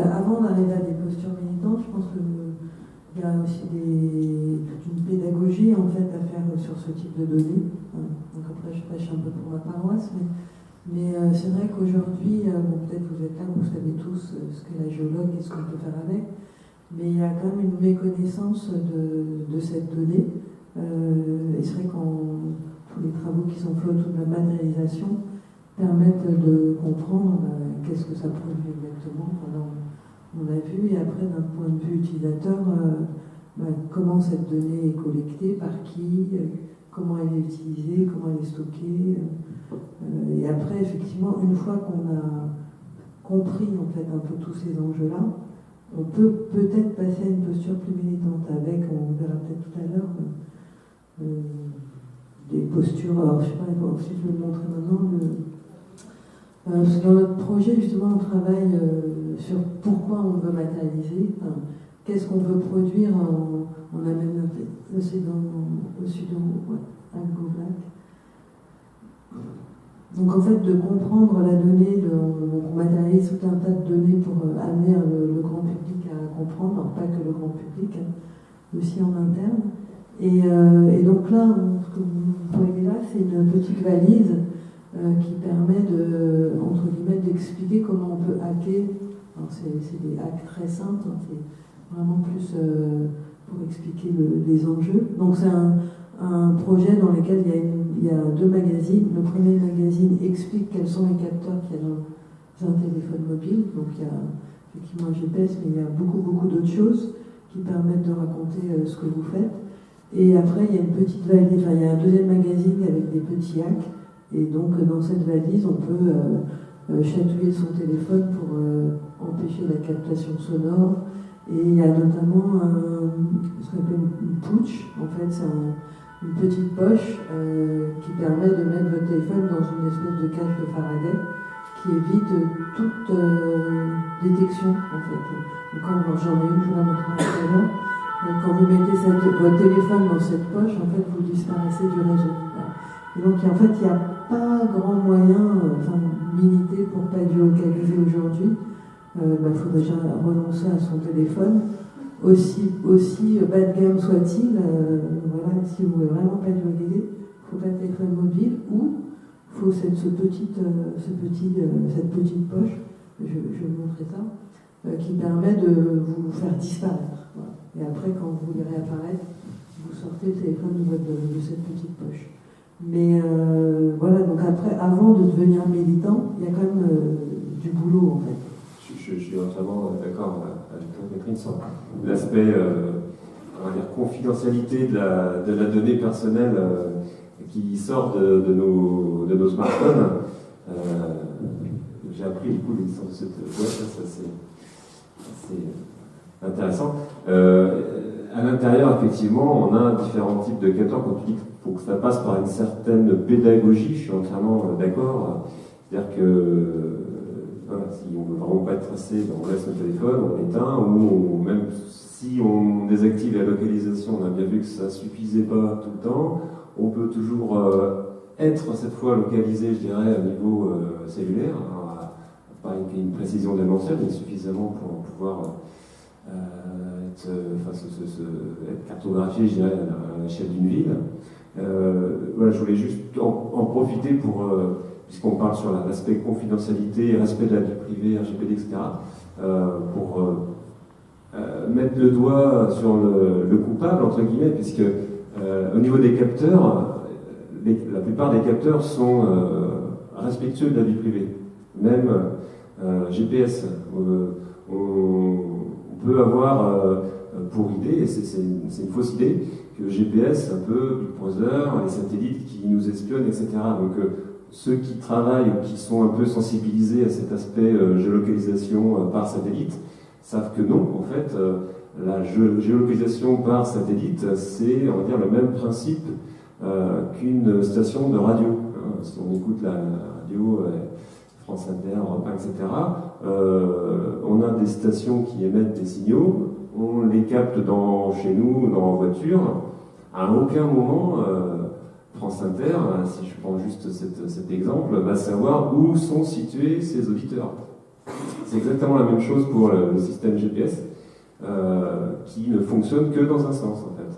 Avant d'arriver à des postures militantes, je pense qu'il y a aussi toute une pédagogie en fait à faire sur ce type de données. Donc après, je prêche un peu pour ma paroisse, mais c'est vrai qu'aujourd'hui, peut-être vous êtes là, vous savez tous ce qu'est la géologue et ce qu'on peut faire avec, mais il y a quand même une méconnaissance de cette donnée. Et c'est vrai que tous les travaux qui sont faits autour de la matérialisation permettent de comprendre qu'est-ce que ça produit exactement. On a vu, et après d'un point de vue utilisateur, comment cette donnée est collectée, par qui, comment elle est utilisée, comment elle est stockée. Et après, effectivement, une fois qu'on a compris en fait un peu tous ces enjeux-là, On peut peut-être passer à une posture plus militante avec, on verra peut-être tout à l'heure, des postures, alors je ne sais pas si je vais le montrer maintenant, parce que dans notre projet, justement, on travaille sur pourquoi on veut matérialiser, enfin, qu'est-ce qu'on veut produire, on amène le Sudan, ouais, à Go Black. Donc en fait, de comprendre la donnée, on matérialise tout un tas de données pour amener le grand public à comprendre, alors pas que le grand public, hein, aussi en interne. Et donc là, ce que vous voyez là, c'est une petite valise qui permet entre guillemets, d'expliquer comment on peut hacker. Alors c'est des hacks très simples, hein, c'est vraiment plus pour expliquer les enjeux. Donc c'est un projet dans lequel il y a 2 magazines. Le premier magazine explique quels sont les capteurs qu'il y a dans un téléphone mobile. Donc il y a effectivement un GPS, mais il y a beaucoup d'autres choses qui permettent de raconter ce que vous faites. Et après, il y a une petite valise, enfin il y a un deuxième magazine avec des petits hacks. Et donc dans cette valise, on peut chatouiller son téléphone pour empêcher la captation sonore. Et il y a notamment ce qu'on appelle une pouch. En fait, c'est une petite poche qui permet de mettre votre téléphone dans une espèce de cage de Faraday qui évite toute détection, en fait. Donc, j'en ai une, je vous la montrerai tout à l'heure. Quand vous mettez votre téléphone dans cette poche, en fait, vous disparaissez du réseau. Voilà. Et donc, en fait, il n'y a pas grand moyen, militer pour ne pas être géolocalisé aujourd'hui. Il faut déjà renoncer à son téléphone. Aussi bas de gamme soit-il, voilà, si vous voulez vraiment pas géolocaliser, il ne faut pas de téléphone mobile ou il faut cette petite poche, je vais vous montrer ça, qui permet de vous faire disparaître. Voilà. Et après, quand vous voulez réapparaître, vous sortez le téléphone de cette petite poche. Mais voilà, donc après, avant de devenir militant, il y a quand même du boulot en fait. Je suis entièrement d'accord avec toi, Catherine, sur l'aspect confidentialité de la donnée personnelle qui sort de nos smartphones. J'ai appris du coup l'existence de cette boîte, ça c'est intéressant. À l'intérieur, effectivement, on a différents types de capteurs. Quand tu dis qu'il faut que ça passe par une certaine pédagogie, je suis entièrement d'accord. C'est-à-dire que si on ne veut vraiment pas être tracé, on laisse le téléphone, on l'éteint, ou même si on désactive la localisation, on a bien vu que ça ne suffisait pas tout le temps, on peut toujours être cette fois localisé, je dirais, au niveau cellulaire. Alors, pas une précision démentielle, mais suffisamment pour pouvoir être cartographié, je dirais, à l'échelle d'une ville. Voilà, je voulais juste en profiter pour... puisqu'on parle sur l'aspect confidentialité, respect de la vie privée, RGPD, etc., pour mettre le doigt sur le coupable, entre guillemets, puisque au niveau des capteurs, la plupart des capteurs sont respectueux de la vie privée. Même GPS, on peut avoir pour idée, et c'est une fausse idée, que le GPS, un peu Big Brother, les satellites qui nous espionnent, etc. Donc, ceux qui travaillent ou qui sont un peu sensibilisés à cet aspect géolocalisation par satellite savent que non, en fait, la géolocalisation par satellite, c'est, on va dire, le même principe qu'une station de radio. Si on écoute la radio, France Inter, Europe 1, etc., on a des stations qui émettent des signaux, on les capte chez nous, dans la voiture. À aucun moment, France Inter, si je prends juste cet exemple, va savoir où sont situés ses auditeurs. C'est exactement la même chose pour le système GPS, qui ne fonctionne que dans un sens, en fait.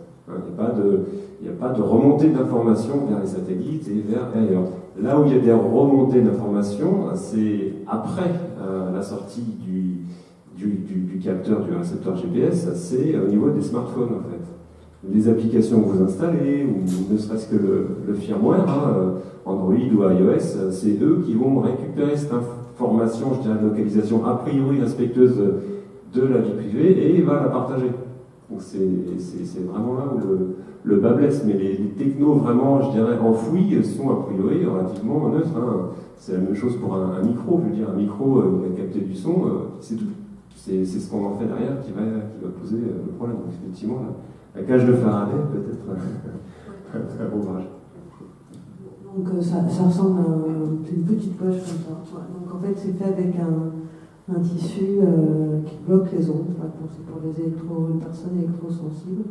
Il n'y a pas de remontée d'informations vers les satellites et vers ailleurs. Là où il y a des remontées d'informations, c'est après la sortie du capteur, du récepteur GPS, c'est au niveau des smartphones, en fait. Les applications que vous installez, ou ne serait-ce que le firmware, Android ou iOS, c'est eux qui vont récupérer cette information, je dirais, de localisation a priori respectueuse de la vie privée et va la partager. Donc c'est vraiment là où le bas blesse, mais les technos vraiment, je dirais, enfouis sont a priori relativement neutres. C'est la même chose pour un micro, je veux dire, un micro qui a capté du son, c'est tout. c'est ce qu'on en fait derrière qui va poser le problème. Donc effectivement, la cage de Faraday peut être un très beau barrage. Donc ça ressemble à une petite poche comme ça. Ouais, donc en fait c'est fait avec un tissu qui bloque les ondes, c'est pour les personnes électrosensibles.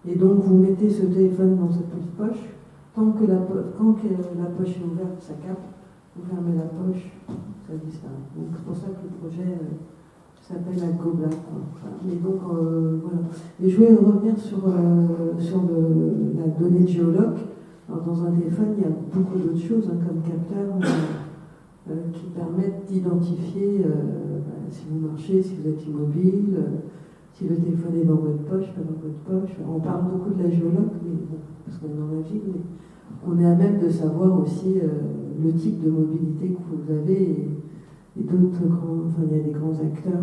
Et donc vous mettez ce téléphone dans cette petite poche. Quand la poche est ouverte, ça capte. Vous fermez la poche, ça disparaît. Donc c'est pour ça que le projet s'appelle AlgoBlack. Mais donc voilà. Et je voulais revenir sur la donnée de géologue. Alors, dans un téléphone, il y a beaucoup d'autres choses, comme capteurs qui permettent d'identifier si vous marchez, si vous êtes immobile, si le téléphone est dans votre poche, pas dans votre poche. On parle beaucoup de la géologue, mais bon, parce qu'on est dans la ville, mais on est à même de savoir aussi le type de mobilité que vous avez et d'autres grands, il y a des grands acteurs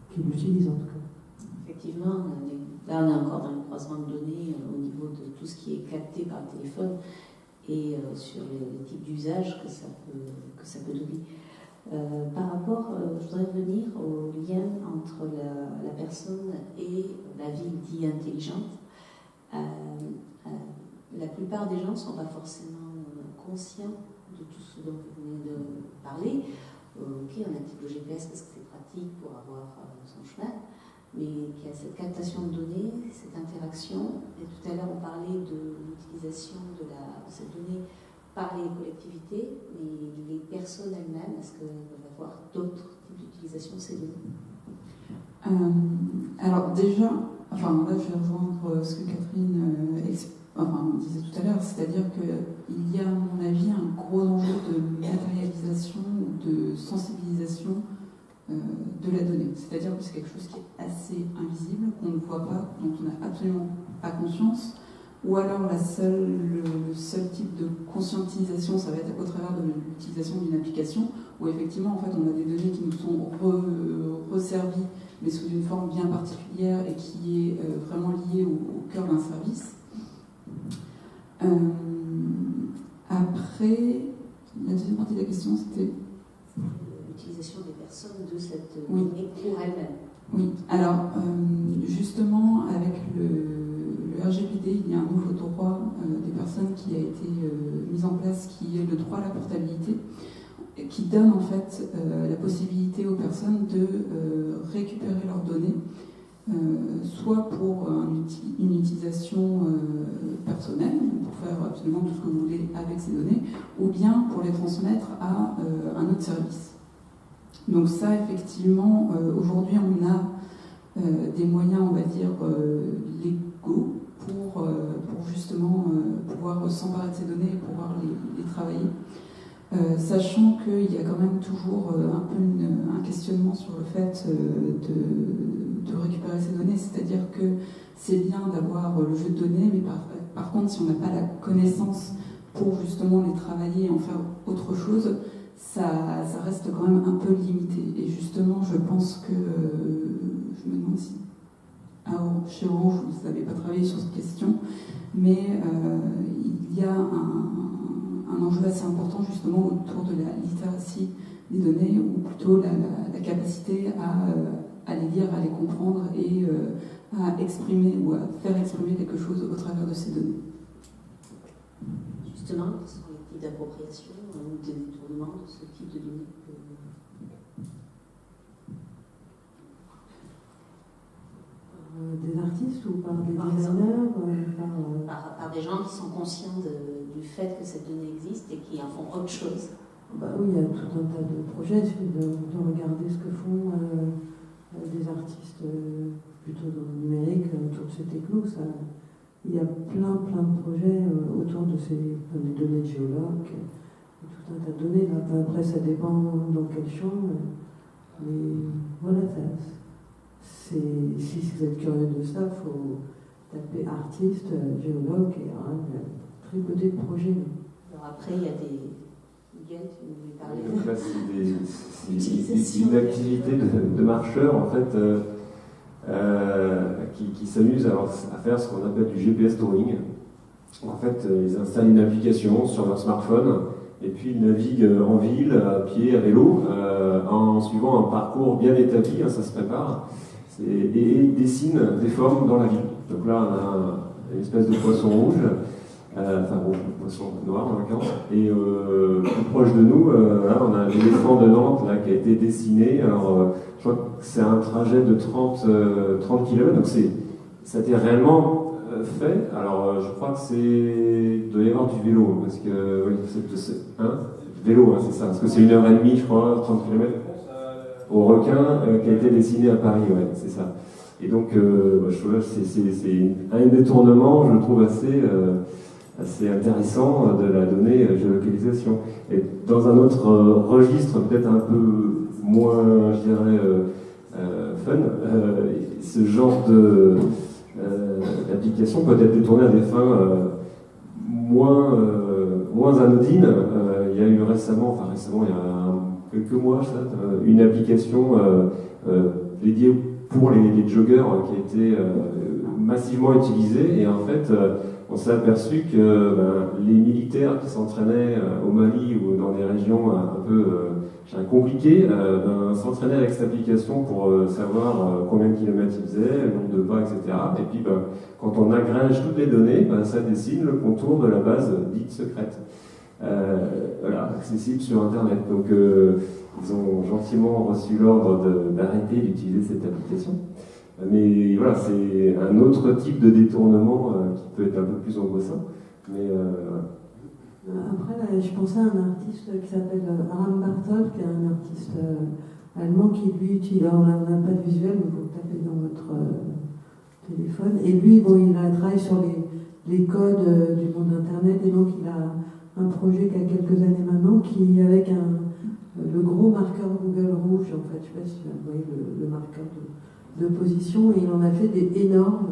qui l'utilisent en tout cas. Effectivement, là on est encore dans le croisement de données au niveau de tout ce qui est capté par le téléphone et sur les types d'usages que ça peut donner. Par rapport, je voudrais revenir au lien entre la personne et la ville dite intelligente. La plupart des gens ne sont pas forcément conscients de tout ce dont vous venez de parler. Ok, on active le GPS parce que c'est pratique pour avoir son chemin, mais qu'il y a cette captation de données, cette interaction. Et tout à l'heure, on parlait de l'utilisation de cette donnée par les collectivités, mais les personnes elles-mêmes, est-ce qu'elles peuvent avoir d'autres types d'utilisation de ces données ? Alors déjà, là je vais rejoindre ce que Catherine disait tout à l'heure, c'est-à-dire qu'il y a à mon avis un gros enjeu de matérialisation, de sensibilisation de la donnée. C'est-à-dire que c'est quelque chose qui est assez invisible, qu'on ne voit pas, dont on n'a absolument pas conscience, ou alors le seul type de conscientisation, ça va être au travers de l'utilisation d'une application, où effectivement en fait on a des données qui nous sont resservies, mais sous une forme bien particulière et qui est vraiment liée au cœur d'un service. Après, la deuxième partie de la question, c'était l'utilisation des personnes de cette donnée pour elles-mêmes. Oui, alors justement, avec le RGPD, il y a un nouveau droit des personnes qui a été mis en place, qui est le droit à la portabilité, qui donne en fait la possibilité aux personnes de récupérer leurs données, soit pour une utilisation personnelle, pour faire absolument tout ce que vous voulez avec ces données, ou bien pour les transmettre à un autre service. Donc ça, effectivement, aujourd'hui, on a des moyens, on va dire, légaux pour justement pouvoir s'emparer de ces données et pouvoir les travailler. Sachant qu'il y a quand même toujours un peu un questionnement sur le fait de récupérer ces données, c'est-à-dire que c'est bien d'avoir le jeu de données, mais par contre, si on n'a pas la connaissance pour justement les travailler et en faire autre chose, ça reste quand même un peu limité. Et justement, je pense que, je me demande si chez Orange, vous n'avez pas travaillé sur cette question, mais il y a un enjeu assez important justement autour de la littératie des données, ou plutôt la capacité à les lire, à les comprendre et à exprimer ou à faire exprimer quelque chose au travers de ces données. Justement, quels sont les types d'appropriation ou de détournement de ce type de données? Des artistes ou par des designers par des gens qui sont conscients du fait que cette donnée existe et qui en font autre chose. Oui, il y a tout un tas de projets, il suffit de regarder ce que font des artistes plutôt dans le numérique autour de ces technos. Il y a plein de projets autour de des données de géologues, tout un tas de données. Là. Après, ça dépend dans quel champ, mais voilà, si vous êtes curieux de ça, il faut taper artiste, géologue, et il y aura un tripoté de projets. Alors après, il y a des... Miguel, tu voulais parler? Donc là, c'est une activité de marcheurs, en fait, qui s'amusent à faire ce qu'on appelle du GPS touring. En fait, ils installent une application sur leur smartphone et puis ils naviguent en ville, à pied, à vélo, en suivant un parcours bien établi, ça se prépare, et ils dessinent des formes dans la ville. Donc là, on a une espèce de poisson rouge, poisson noir en l'occurrence, et plus proche de nous, là, on a l'éléphant de Nantes là, qui a été dessiné. Alors, je crois que c'est un trajet de 30 km, donc ça a été réellement fait. Alors, je crois que il doit y avoir du vélo, parce que, oui, vélo, c'est ça, parce que c'est 1h30, je crois, 30 km, au requin, qui a été dessiné à Paris, ouais, c'est ça. Et donc, je trouve que c'est un détournement, je le trouve assez intéressant de la donnée géolocalisation. Et dans un autre registre, peut-être un peu moins, je dirais, fun, ce genre d'application peut être détournée à des fins moins anodines. Il y a eu récemment, il y a quelques mois, une application dédiée pour les joggers qui a été massivement utilisée, et en fait on s'est aperçu que les militaires qui s'entraînaient au Mali ou dans des régions un peu compliquées s'entraînaient avec cette application pour savoir combien de kilomètres ils faisaient, le nombre de pas, etc. Et puis quand on agrège toutes les données, ça dessine le contour de la base dite secrète. Voilà, accessible sur Internet. Donc ils ont gentiment reçu l'ordre d'arrêter d'utiliser cette application. Mais voilà, c'est un autre type de détournement qui peut être un peu plus angoissant. Mais voilà. Après, là, je pensais à un artiste qui s'appelle Aram Bartol, qui est un artiste allemand qui, lui, utilise, on n'a pas de visuel, mais vous le tapez dans votre téléphone. Et lui, il a travaillé sur les codes du monde Internet, et donc il a un projet qui a quelques années maintenant, qui, avec le gros marqueur Google rouge, en fait, je ne sais pas si vous voyez le marqueur de position, et il en a fait des énormes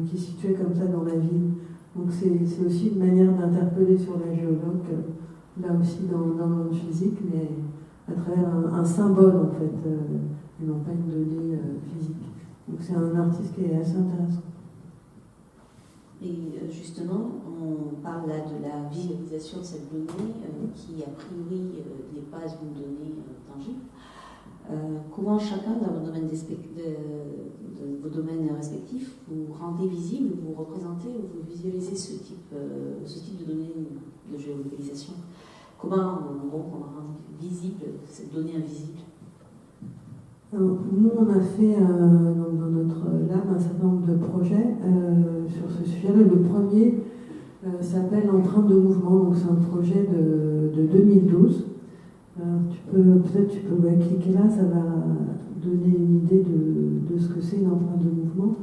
qui situaient comme ça dans la ville. Donc c'est aussi une manière d'interpeller sur la géologue, là aussi dans le monde physique, mais à travers un symbole en fait, et non pas une donnée physique. Donc c'est un artiste qui est assez intéressant. Et justement, on parle là de la visualisation de cette donnée qui a priori n'est pas une donnée tangible. Comment chacun dans vos domaines, vos domaines respectifs vous rendez visible, vous représentez ou vous visualisez ce type de données de géolocalisation? Comment on rend visible cette donnée invisible? Alors, nous, on a fait dans notre lab un certain nombre de projets sur ce sujet-là. Le premier s'appelle Empreinte de mouvement, donc c'est un projet de 2012. Peut-être tu peux cliquer là, ça va donner une idée de ce que c'est une empreinte de mouvement.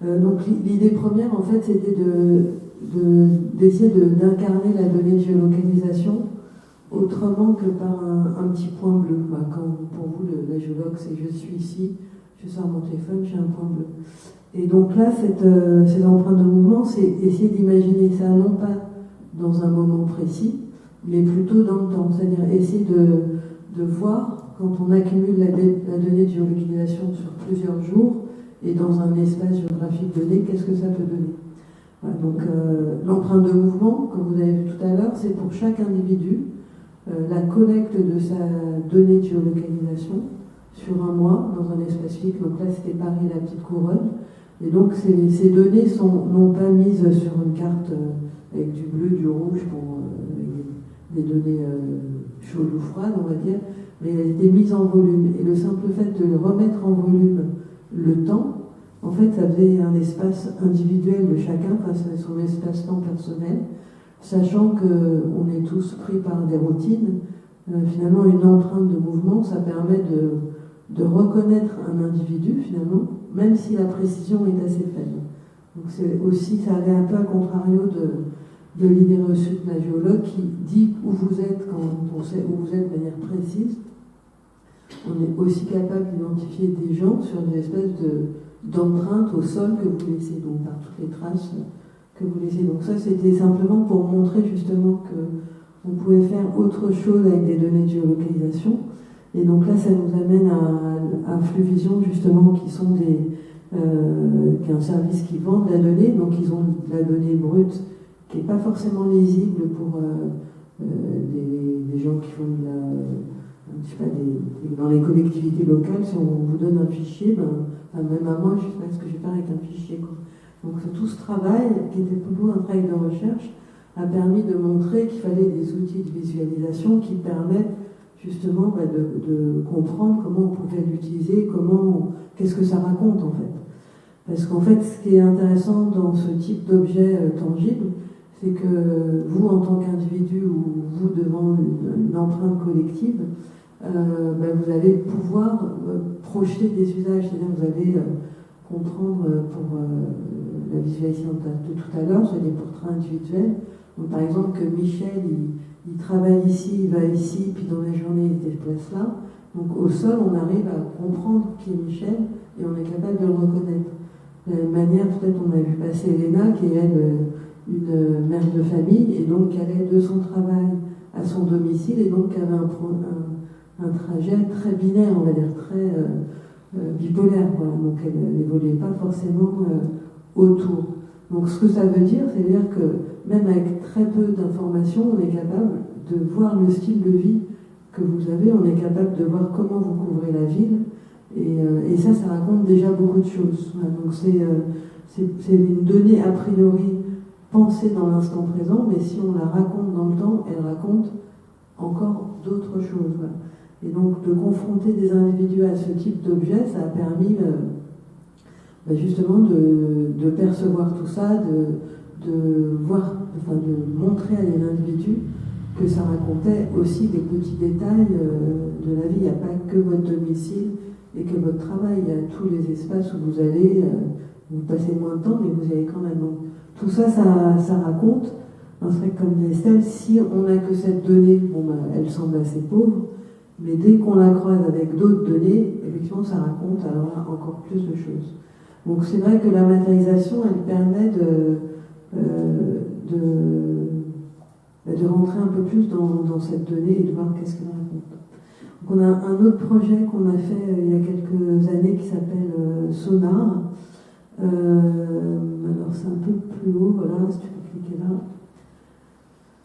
Donc l'idée première, en fait, c'était d'essayer d'incarner la donnée de géolocalisation autrement que par un petit point bleu. Quand pour vous, la géologue, c'est je suis ici, je sors mon téléphone, j'ai un point bleu. Et donc là, cette empreinte de mouvement, c'est essayer d'imaginer ça non pas dans un moment précis, mais plutôt dans le temps, c'est-à-dire essayer de voir, quand on accumule la donnée de géolocalisation sur plusieurs jours, et dans un espace géographique donné, qu'est-ce que ça peut donner. Voilà, donc l'empreinte de mouvement, comme vous avez vu tout à l'heure, c'est pour chaque individu la collecte de sa donnée de géolocalisation sur un mois, dans un espace physique. Donc là, c'était Paris, la petite couronne. Et donc ces données sont non pas mises sur une carte avec du bleu, du rouge pour des données chaudes ou froides, on va dire, mais elles étaient mises en volume. Et le simple fait de remettre en volume le temps, en fait, ça faisait un espace individuel de chacun, enfin, c'est son espace-temps personnel, sachant qu'on est tous pris par des routines. Finalement, une empreinte de mouvement, ça permet de reconnaître un individu, finalement, même si la précision est assez faible. Donc c'est aussi, ça allait un peu à contrario de l'idée reçue de la géologue qui dit où vous êtes quand on sait où vous êtes de manière précise. On est aussi capable d'identifier des gens sur des espèces d'empreintes au sol que vous laissez, donc par toutes les traces que vous laissez. Donc ça, c'était simplement pour montrer justement qu'on pouvait faire autre chose avec des données de géolocalisation. Et donc là, ça nous amène à Fluvision, justement, qui est un service qui vend de la donnée. Donc ils ont de la donnée brute qui n'est pas forcément lisible pour des gens qui font de la... je sais pas, dans les collectivités locales, si on vous donne un fichier, même à moi, je sais pas ce que je vais faire avec un fichier, quoi. Donc tout ce travail, qui était plutôt un travail de recherche, a permis de montrer qu'il fallait des outils de visualisation qui permettent justement de comprendre comment on pouvait l'utiliser, qu'est-ce que ça raconte en fait. Parce qu'en fait, ce qui est intéressant dans ce type d'objet tangible, c'est que vous, en tant qu'individu, ou vous devant une empreinte collective, vous allez pouvoir projeter des usages, c'est-à-dire que vous allez comprendre pour la visualisation de tout à l'heure, c'est des portraits individuels. Donc, par exemple, que Michel, il travaille ici, il va ici, puis dans la journée, il se déplace là. Donc au sol, on arrive à comprendre qui est Michel et on est capable de le reconnaître. De la même manière, peut-être on a vu passer Elena, qui est elle une mère de famille, et donc qui allait de son travail à son domicile, et donc qui avait un trajet très binaire, on va dire, très bipolaire, quoi. Donc elle n'évoluait pas forcément autour. Donc ce que ça veut dire, c'est-à-dire que même avec très peu d'informations, on est capable de voir le style de vie que vous avez, on est capable de voir comment vous couvrez la ville, et ça raconte déjà beaucoup de choses. Voilà, donc c'est une donnée a priori pensée dans l'instant présent, mais si on la raconte dans le temps, elle raconte encore d'autres choses. Voilà. Et donc de confronter des individus à ce type d'objet, ça a permis justement de percevoir tout ça, de voir, enfin de montrer à l'individu que ça racontait aussi des petits détails de la vie. Il n'y a pas que votre domicile et que votre travail, il y a tous les espaces où vous allez, vous passez moins de temps, mais vous y allez quand même. Donc, tout ça, ça raconte. C'est vrai que comme dit Estelle, si on n'a que cette donnée, elle semble assez pauvre, mais dès qu'on la croise avec d'autres données, effectivement, ça raconte alors encore plus de choses. Donc c'est vrai que la matérialisation, elle permet de rentrer un peu plus dans cette donnée et de voir qu'est-ce qu'elle raconte. Donc on a un autre projet qu'on a fait il y a quelques années qui s'appelle Sonar. Alors c'est un peu plus haut, voilà, si tu peux cliquer là.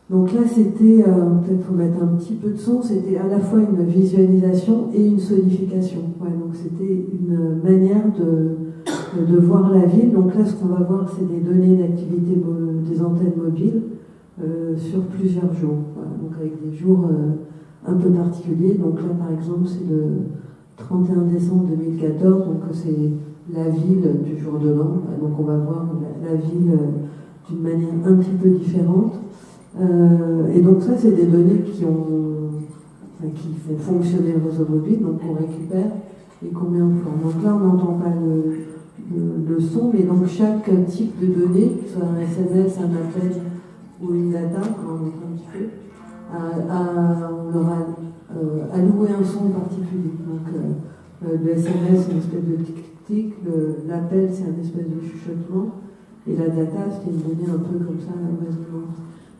Donc là c'était, peut-être faut mettre un petit peu de son, c'était à la fois une visualisation et une sonification. Ouais, donc c'était une manière de voir la ville. Donc là ce qu'on va voir c'est des données d'activité des antennes mobiles sur plusieurs jours. Voilà, donc avec des jours un peu particuliers. Donc là par exemple c'est le 31 décembre 2014, donc c'est la ville du jour de l'an. Donc on va voir la ville d'une manière un petit peu différente. Et donc ça c'est des données qui font fonctionner le réseau mobile, donc on récupère et qu'on met en forme. Donc là on n'entend pas le son, mais donc chaque type de données, que ce soit un SMS, un appel ou une data, on entend un petit peu, on leur a alloué un son particulier. Donc le SMS c'est une espèce de tic-tic, l'appel c'est une espèce de chuchotement, et la data c'est une donnée un peu comme ça, résonante.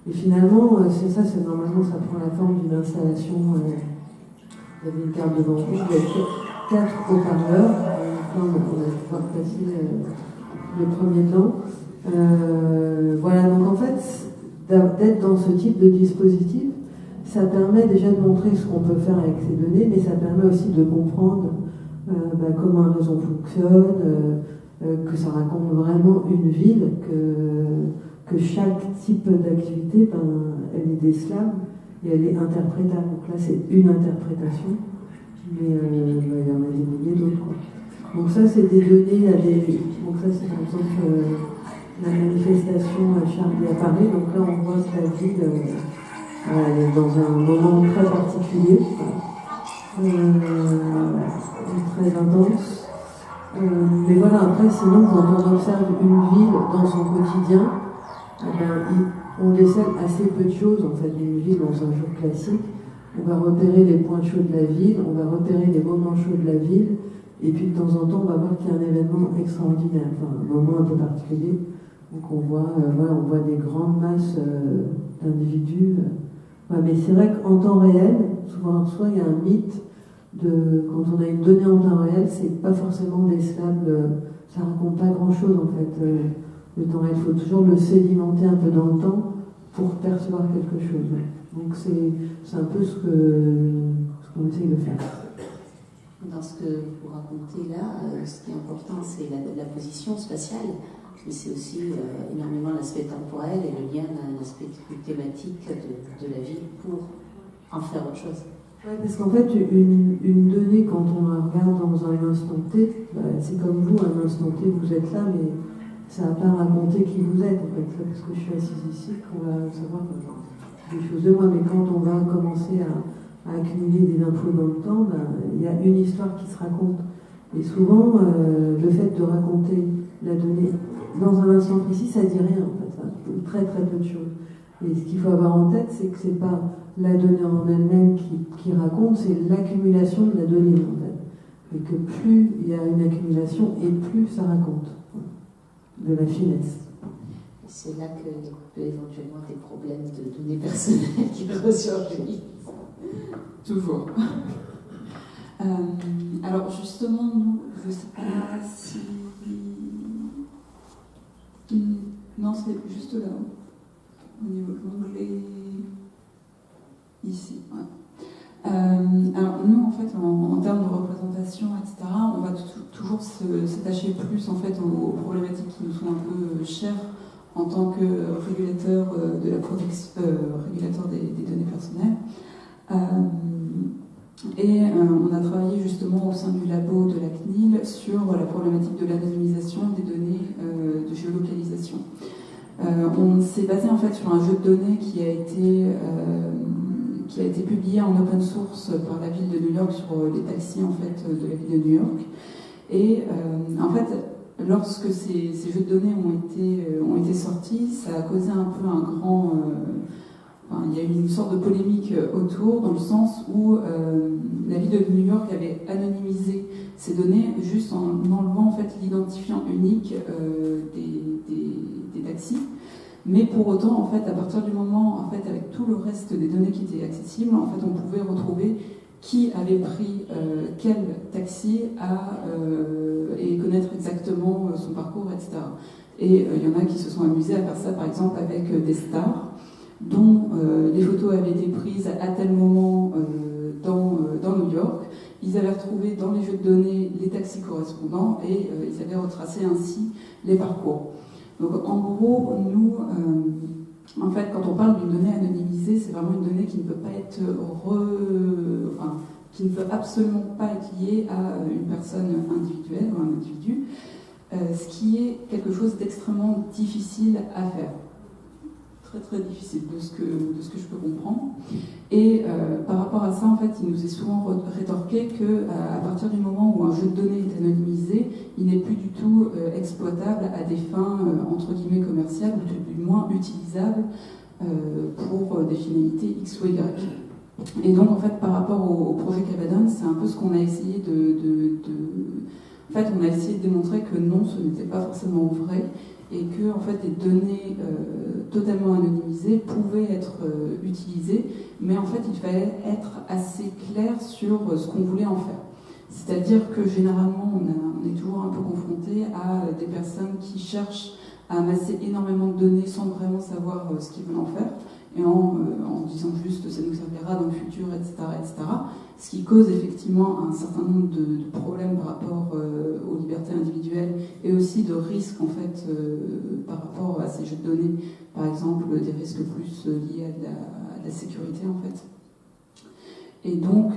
Et finalement, c'est normalement ça prend la forme d'une installation, vous avez une carte devant vous, il y a 4 haut-parleurs, on va pouvoir passer le premier temps. Voilà, donc en fait, d'être dans ce type de dispositif, ça permet déjà de montrer ce qu'on peut faire avec ces données, mais ça permet aussi de comprendre comment un réseau fonctionne, que ça raconte vraiment une ville, que chaque type d'activité, elle est décelable et elle est interprétable. Donc là, c'est une interprétation, mais il y en a des milliers d'autres, quoi. Donc ça, c'est des données, donc ça, c'est par exemple la manifestation à Charlie à Paris. Donc là, on voit que la ville elle est dans un moment très particulier, très intense. Mais voilà, après, sinon, quand on observe une ville dans son quotidien, on décèle assez peu de choses en fait d'une ville dans un jour classique. On va repérer les points chauds de la ville, on va repérer les moments chauds de la ville, et puis de temps en temps on va voir qu'il y a un événement extraordinaire, un moment un peu particulier. Donc on voit des grandes masses d'individus. Mais c'est vrai qu'en temps réel, souvent il y a un mythe quand on a une donnée en temps réel, c'est pas forcément décelable, ça raconte pas grand chose en fait. Le temps réel, il faut toujours le sédimenter un peu dans le temps pour percevoir quelque chose. Donc c'est un peu ce qu'on essaye de faire. Dans ce que vous racontez là, ce qui est important, c'est la position spatiale, mais c'est aussi énormément l'aspect temporel et le lien à l'aspect thématique de la vie pour en faire autre chose. Ouais, parce qu'en fait, une donnée, quand on la regarde dans un instant T, c'est comme vous, à un instant T, vous êtes là, mais ça n'a pas raconté qui vous êtes, en fait. C'est parce que je suis assise ici qu'on va savoir des choses de moi. Mais quand on va commencer à accumuler des infos dans le temps, il y a une histoire qui se raconte. Et souvent, le fait de raconter la donnée dans un instant précis, ça dit rien, en fait. Ça dit très très peu de choses. Et ce qu'il faut avoir en tête, c'est que c'est pas la donnée en elle-même qui raconte, c'est l'accumulation de la donnée, en fait. Et que plus il y a une accumulation, et plus ça raconte. De la finesse. C'est là qu'il peut éventuellement des problèmes de données personnelles qui ressurgissent. Toujours. Alors justement, nous, je ne sais pas si... Non, c'est juste là-haut. Au niveau de l'onglet... Ici, ouais. Alors nous, en fait, en termes de représentation, etc., on va toujours s'attacher plus en fait aux problématiques qui nous sont un peu chères en tant que régulateur de la protection, régulateur des données personnelles. On a travaillé justement au sein du labo de la CNIL sur la problématique de l'anonymisation des données de géolocalisation. On s'est basé en fait sur un jeu de données qui a été publié en open source par la ville de New York sur les taxis en fait de la ville de New York. Et en fait, lorsque ces jeux de données ont été sortis, ça a causé un peu un grand... il y a eu une sorte de polémique autour, dans le sens où la ville de New York avait anonymisé ces données juste en enlevant en fait l'identifiant unique des taxis. Mais pour autant, en fait, à partir du moment, en fait, avec tout le reste des données qui étaient accessibles, en fait, on pouvait retrouver qui avait pris quel taxi et connaître exactement son parcours, etc. Et il y en a qui se sont amusés à faire ça, par exemple, avec des stars dont les photos avaient été prises à tel moment dans New York. Ils avaient retrouvé dans les jeux de données les taxis correspondants et ils avaient retracé ainsi les parcours. Donc en gros, nous, en fait, quand on parle d'une donnée anonymisée, c'est vraiment une donnée qui ne peut pas être qui ne peut absolument pas être liée à une personne individuelle ou un individu, ce qui est quelque chose d'extrêmement difficile à faire. Très très difficile de ce que je peux comprendre. Et par rapport à ça, en fait, il nous est souvent rétorqué qu'à partir du moment où un jeu de données est anonymisé, il n'est plus du tout exploitable à des fins entre guillemets commerciales, ou du moins utilisable pour des finalités X ou Y. Et donc, en fait, par rapport au projet Cavadon, c'est un peu ce qu'on a essayé En fait, on a essayé de démontrer que non, ce n'était pas forcément vrai, et que en fait, des données totalement anonymisées pouvaient être utilisées, mais en fait, il fallait être assez clair sur ce qu'on voulait en faire. C'est-à-dire que généralement, on est toujours un peu confronté à des personnes qui cherchent à amasser énormément de données sans vraiment savoir ce qu'ils veulent en faire, et en disant juste ça nous servira dans le futur, etc., etc. Ce qui cause effectivement un certain nombre de problèmes par rapport aux libertés individuelles et aussi de risques en fait par rapport à ces jeux de données, par exemple des risques plus liés à la sécurité en fait. Et donc,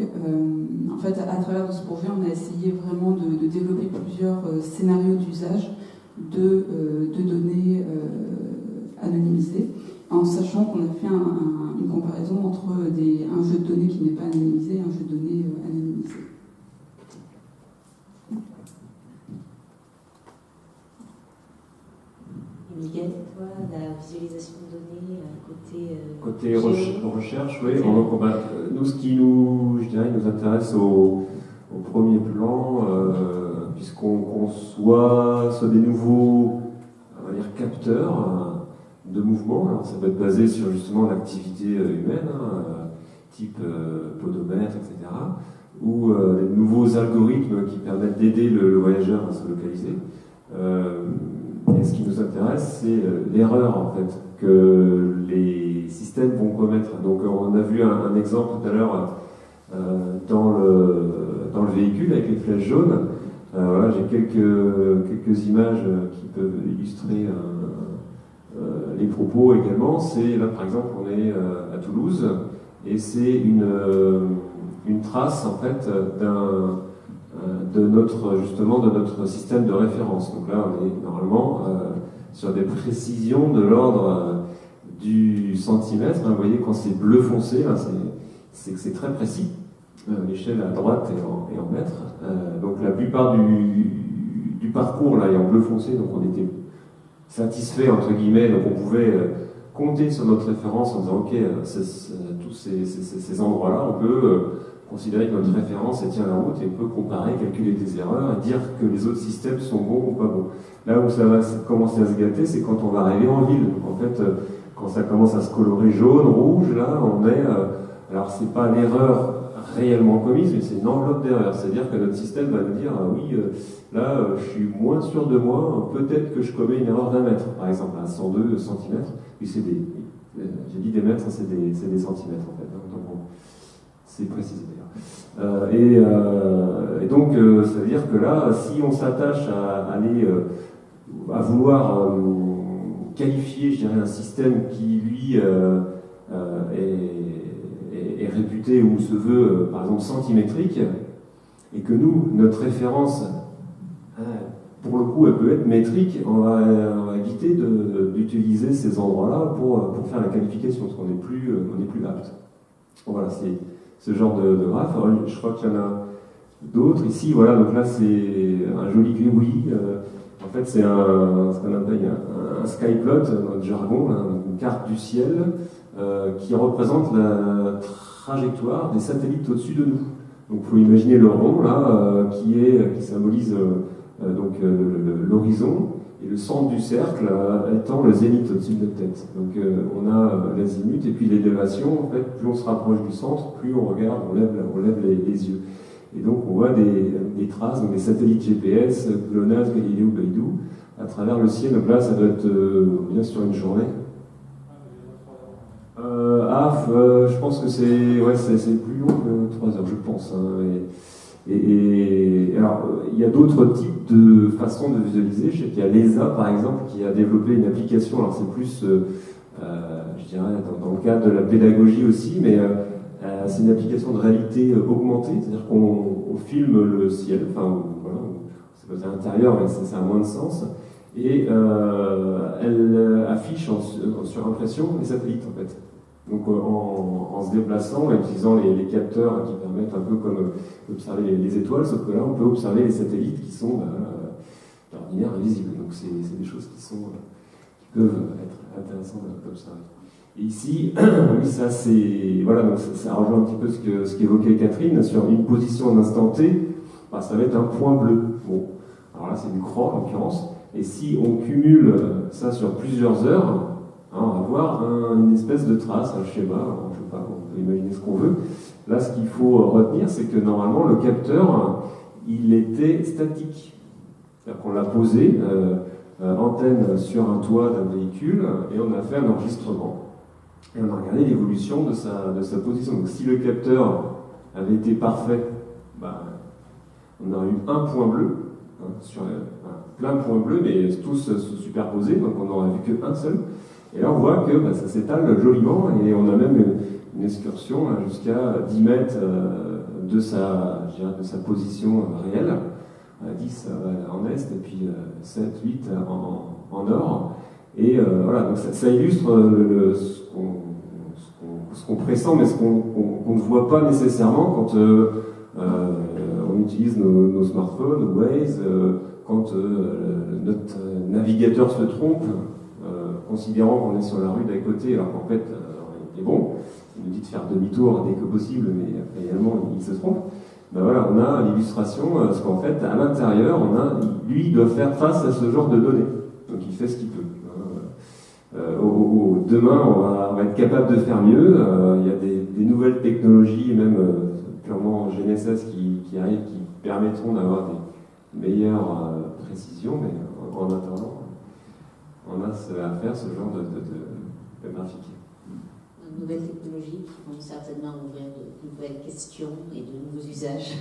en fait, à travers ce projet, on a essayé vraiment de développer plusieurs scénarios d'usage de données anonymisées, en sachant qu'on a fait une comparaison entre un jeu de données qui n'est pas anonymisé et un jeu de données anonymisé. Miguel, toi, la visualisation de données, côté recherche, oui. Nous, ce qui nous intéresse au premier plan, puisqu'on conçoit soit des nouveaux capteurs de mouvement. Alors, ça peut être basé sur justement l'activité humaine, type podomètre, etc., ou des nouveaux algorithmes qui permettent d'aider le voyageur à se localiser. Et ce qui nous intéresse, c'est l'erreur en fait que les systèmes vont commettre. Donc on a vu un exemple tout à l'heure dans le véhicule avec les flèches jaunes. Voilà, j'ai quelques images qui peuvent illustrer les propos également. C'est là par exemple on est à Toulouse et c'est une trace en fait de notre système de référence. Donc là on est normalement sur des précisions de l'ordre du centimètre. Vous voyez quand c'est bleu foncé, là, c'est que c'est très précis. L'échelle à droite est en mètres. Donc la plupart du parcours là est en bleu foncé, donc on était satisfait entre guillemets, donc on pouvait compter sur notre référence en disant ok, tous ces endroits-là, on peut considérer que notre référence elle tient la route et on peut comparer, calculer des erreurs et dire que les autres systèmes sont bons ou pas bons. Là où ça va commencer à se gâter, c'est quand on va arriver en ville. Donc en fait, quand ça commence à se colorer jaune, rouge, là on est... alors c'est pas l'erreur réellement commise, mais c'est une enveloppe d'erreur. C'est-à-dire que notre système va nous dire oui, là je suis moins sûr de moi, peut-être que je commets une erreur d'un mètre, par exemple à 102 cm. Puis c'est j'ai dit des mètres, c'est des centimètres en fait. Donc c'est précisé d'ailleurs. Et donc ça veut dire que là, si on s'attache à vouloir qualifier, je dirais, un système qui lui est réputé ou se veut, par exemple, centimétrique, et que nous, notre référence, pour le coup, elle peut être métrique, on va éviter d'utiliser ces endroits-là pour faire la qualification, parce qu'on n'est plus apte. Bon, voilà, c'est ce genre de graphe. Alors, je crois qu'il y en a d'autres ici. Voilà, donc là, c'est un joli gribouillis. En fait, c'est ce qu'on appelle un skyplot, dans notre jargon, une carte du ciel qui représente la trajectoire des satellites au-dessus de nous. Donc, il faut imaginer le rond là, qui symbolise l'horizon, et le centre du cercle étant le zénith au-dessus de notre tête. Donc, on a l'azimut et puis l'élévation. En fait, plus on se rapproche du centre, plus on regarde, on lève les yeux. Et donc, on voit des traces, donc des satellites GPS, GLONASS, Galileo, Beidou, à travers le ciel. Donc là, ça doit être bien sur une journée. Je pense que c'est plus long que 3 heures, je pense. Hein, et alors, il y a d'autres types de façons de visualiser. Je sais qu'il y a l'ESA, par exemple, qui a développé une application. Alors, c'est plus, je dirais, dans le cadre de la pédagogie aussi, mais c'est une application de réalité augmentée, c'est-à-dire qu'on filme le ciel, enfin, voilà, c'est pas à l'intérieur, mais ça a moins de sens, et elle affiche sur impression les satellites, en fait. Donc en se déplaçant, en utilisant les capteurs qui permettent un peu comme d'observer les étoiles, sauf que là on peut observer les satellites qui sont d'ordinaire invisibles. Donc c'est des choses qui peuvent être intéressantes d'observer. Et ici, oui, ça c'est voilà, donc ça rejoint un petit peu ce qu'évoquait Catherine sur une position d'instant T. Bah, ça va être un point bleu. Bon, alors là c'est une croix en l'occurrence. Et si on cumule ça sur plusieurs heures, on va avoir une espèce de trace, un schéma, je sais pas, on peut imaginer ce qu'on veut. Là, ce qu'il faut retenir, c'est que normalement, le capteur, il était statique. C'est-à-dire qu'on l'a posé, antenne sur un toit d'un véhicule, et on a fait un enregistrement. Et on a regardé l'évolution de sa position. Donc si le capteur avait été parfait, on aurait eu un point bleu, sur plein de points bleus, mais tous superposés, donc on n'aurait vu qu'un seul. Et là, on voit que ça s'étale joliment, et on a même une excursion jusqu'à 10 mètres de sa position réelle. 10 en est, et puis 7, 8 en nord. Et voilà, donc ça illustre ce qu'on pressent, mais ce qu'on ne voit pas nécessairement quand on utilise nos smartphones, ou Waze, quand notre navigateur se trompe, considérant qu'on est sur la rue d'à côté, alors qu'en fait, il est bon, il nous dit de faire demi-tour dès que possible, mais réellement, il se trompe. Ben voilà, on a l'illustration, parce qu'en fait, à l'intérieur, lui, il doit faire face à ce genre de données. Donc, il fait ce qu'il peut. Demain, on va être capable de faire mieux. Il y a des nouvelles technologies, même purement GNSS, qui arrivent, qui permettront d'avoir des meilleures précisions, mais en attendant, on a à faire ce genre de graphique. de nouvelles technologies qui vont certainement ouvrir de nouvelles questions et de nouveaux usages.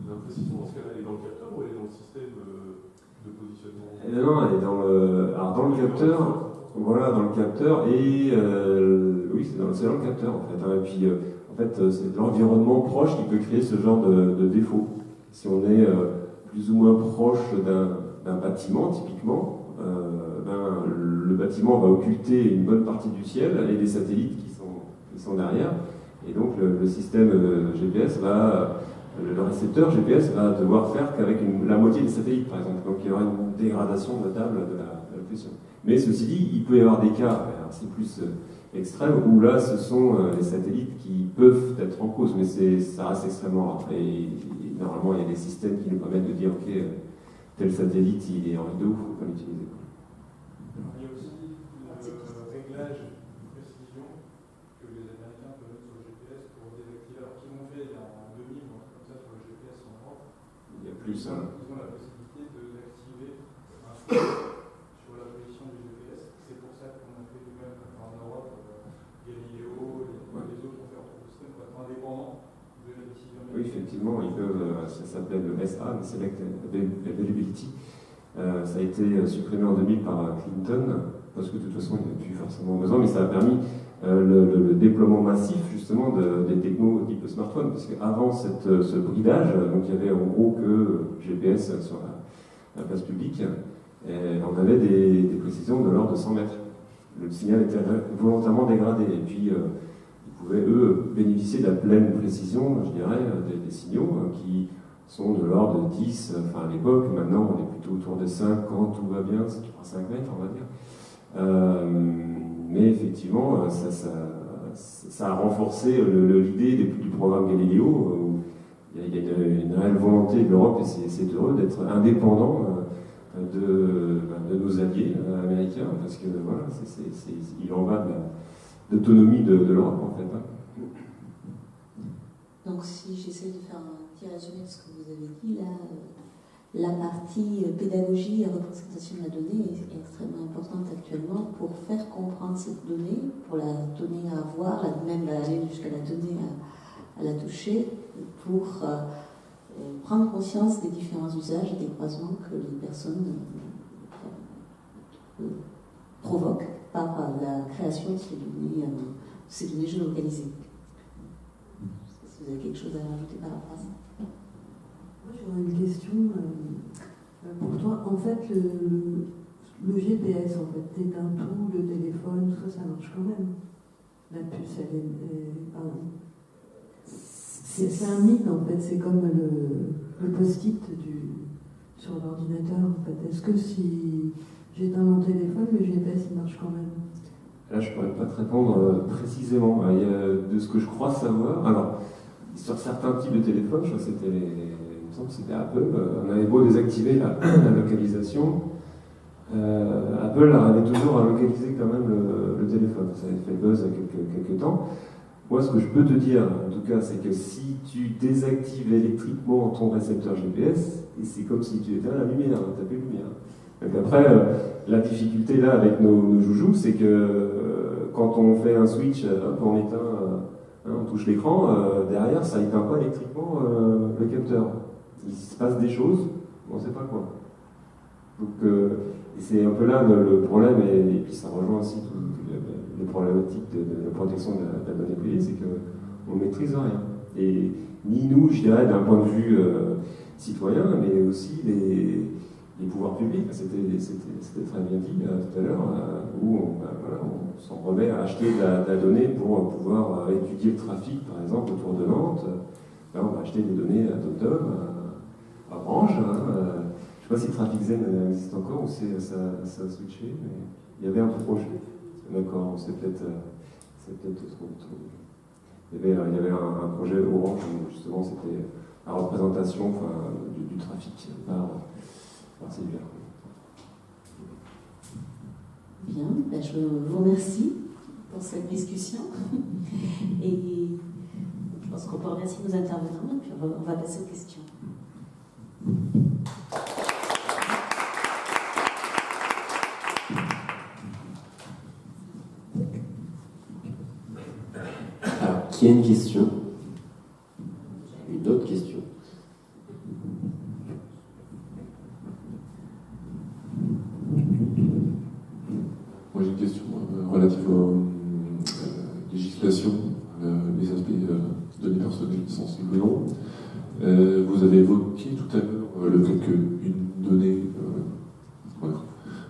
L'imprécision dans ce cas-là, elle est dans le capteur ou elle est dans le système de positionnement? Non, elle est dans le capteur. Voilà, dans le capteur, et oui, c'est dans le capteur en fait. Hein. Et puis, en fait, c'est l'environnement proche qui peut créer ce genre de défaut. Si on est plus ou moins proche d'un bâtiment, typiquement, le bâtiment va occulter une bonne partie du ciel et des satellites qui sont derrière. Et donc, le système GPS le récepteur GPS va devoir faire qu'avec la moitié des satellites, par exemple. Donc, il y aura une dégradation notable de la pression. Mais ceci dit, il peut y avoir des cas, c'est plus extrême, où là, ce sont les satellites qui peuvent être en cause, mais ça reste extrêmement rare. Et normalement, il y a des systèmes qui nous permettent de dire, ok, tel satellite, il est en rideau, il ne faut pas l'utiliser. Il y a aussi le réglage de précision que les Américains peuvent mettre sur le GPS pour désactiver. Alors qu'ils l'ont fait il y a 2000, comme ça, sur le GPS en Europe. Il y a plus ça. Ils ont la possibilité de d'activer un switch sur la position du GPS. C'est pour ça qu'on a fait nous-mêmes en Europe, Galileo, les autres ont fait leur système pour être indépendants de la décision. Oui, effectivement, ils peuvent, ça s'appelle le SA, le Select Availability. Ça a été supprimé en 2000 par Clinton, parce que de toute façon, il n'y a plus forcément besoin, mais ça a permis le déploiement massif justement des technos type smartphone, parce qu'avant ce bridage, donc il y avait en gros que GPS sur la place publique, et on avait des précisions de l'ordre de 100 mètres. Le signal était volontairement dégradé, et puis ils pouvaient eux bénéficier de la pleine précision, je dirais, des signaux qui sont de l'ordre de 10, enfin à l'époque, maintenant on est plutôt autour de 5 quand tout va bien, c'est 5 mètres on va dire. Mais effectivement, ça a renforcé l'idée du programme Galileo, où il y a une réelle volonté de l'Europe, et c'est heureux d'être indépendant de nos alliés américains, parce que voilà, il en va de l'autonomie de l'Europe en fait. Hein. Donc si j'essaie de faire un petit résumé de ce que vous avez dit, là, la partie pédagogie et représentation de la donnée est extrêmement importante actuellement pour faire comprendre cette donnée, pour la donner à voir, même aller jusqu'à la donner à la toucher, pour prendre conscience des différents usages et des croisements que les personnes provoquent par la création de ces données géolocalisées. Est-ce que vous avez quelque chose à rajouter par rapport à ça? Moi, j'aurais une question pour toi. En fait, le GPS, en fait, t'éteins tout, le téléphone, tout ça, ça marche quand même. La puce, elle est pardon. C'est un mythe, en fait. C'est comme le post-it sur l'ordinateur, en fait. Est-ce que si j'éteins mon téléphone, le GPS, il marche quand même? Là, je ne pourrais pas te répondre précisément. Il y a, de ce que je crois savoir, alors, sur certains types de téléphones, je crois que il me semble que c'était Apple, on avait beau désactiver la localisation, Apple arrivait toujours à localiser quand même le téléphone. Ça avait fait buzz il y a quelques temps. Moi, ce que je peux te dire, en tout cas, c'est que si tu désactives électriquement ton récepteur GPS, c'est comme si tu éteins la lumière, tu n'as plus de lumière. Donc après, la difficulté là avec nos joujoux, c'est que quand on fait un switch, on éteint, on touche l'écran, derrière, ça n'éteint pas électriquement le capteur. Il se passe des choses, on ne sait pas quoi. Donc, c'est un peu là le problème, et puis ça rejoint aussi les problématiques de la protection de la donnée privée, c'est qu'on ne maîtrise rien. Et ni nous, je dirais, d'un point de vue citoyen, mais aussi les pouvoirs publics. C'était très bien dit tout à l'heure, où on s'en remet à acheter de la donnée pour pouvoir étudier le trafic, par exemple, autour de Nantes. Là, on va acheter des données à TomTom, à Orange. Je ne sais pas si TrafficZen existe encore ou ça a switché, mais il y avait un projet. D'accord, c'est peut-être trop. Il y avait un projet Orange où justement c'était la représentation du trafic par cellulaire. Bien, je vous remercie pour cette discussion. Et je pense qu'on peut remercier nos intervenants et puis on va passer aux questions. Est-ce qu'il y a une question? Une autre question? Moi j'ai une question relative aux législations, les aspects données personnelles sensibles ou non. Vous avez évoqué tout à l'heure le fait qu'une donnée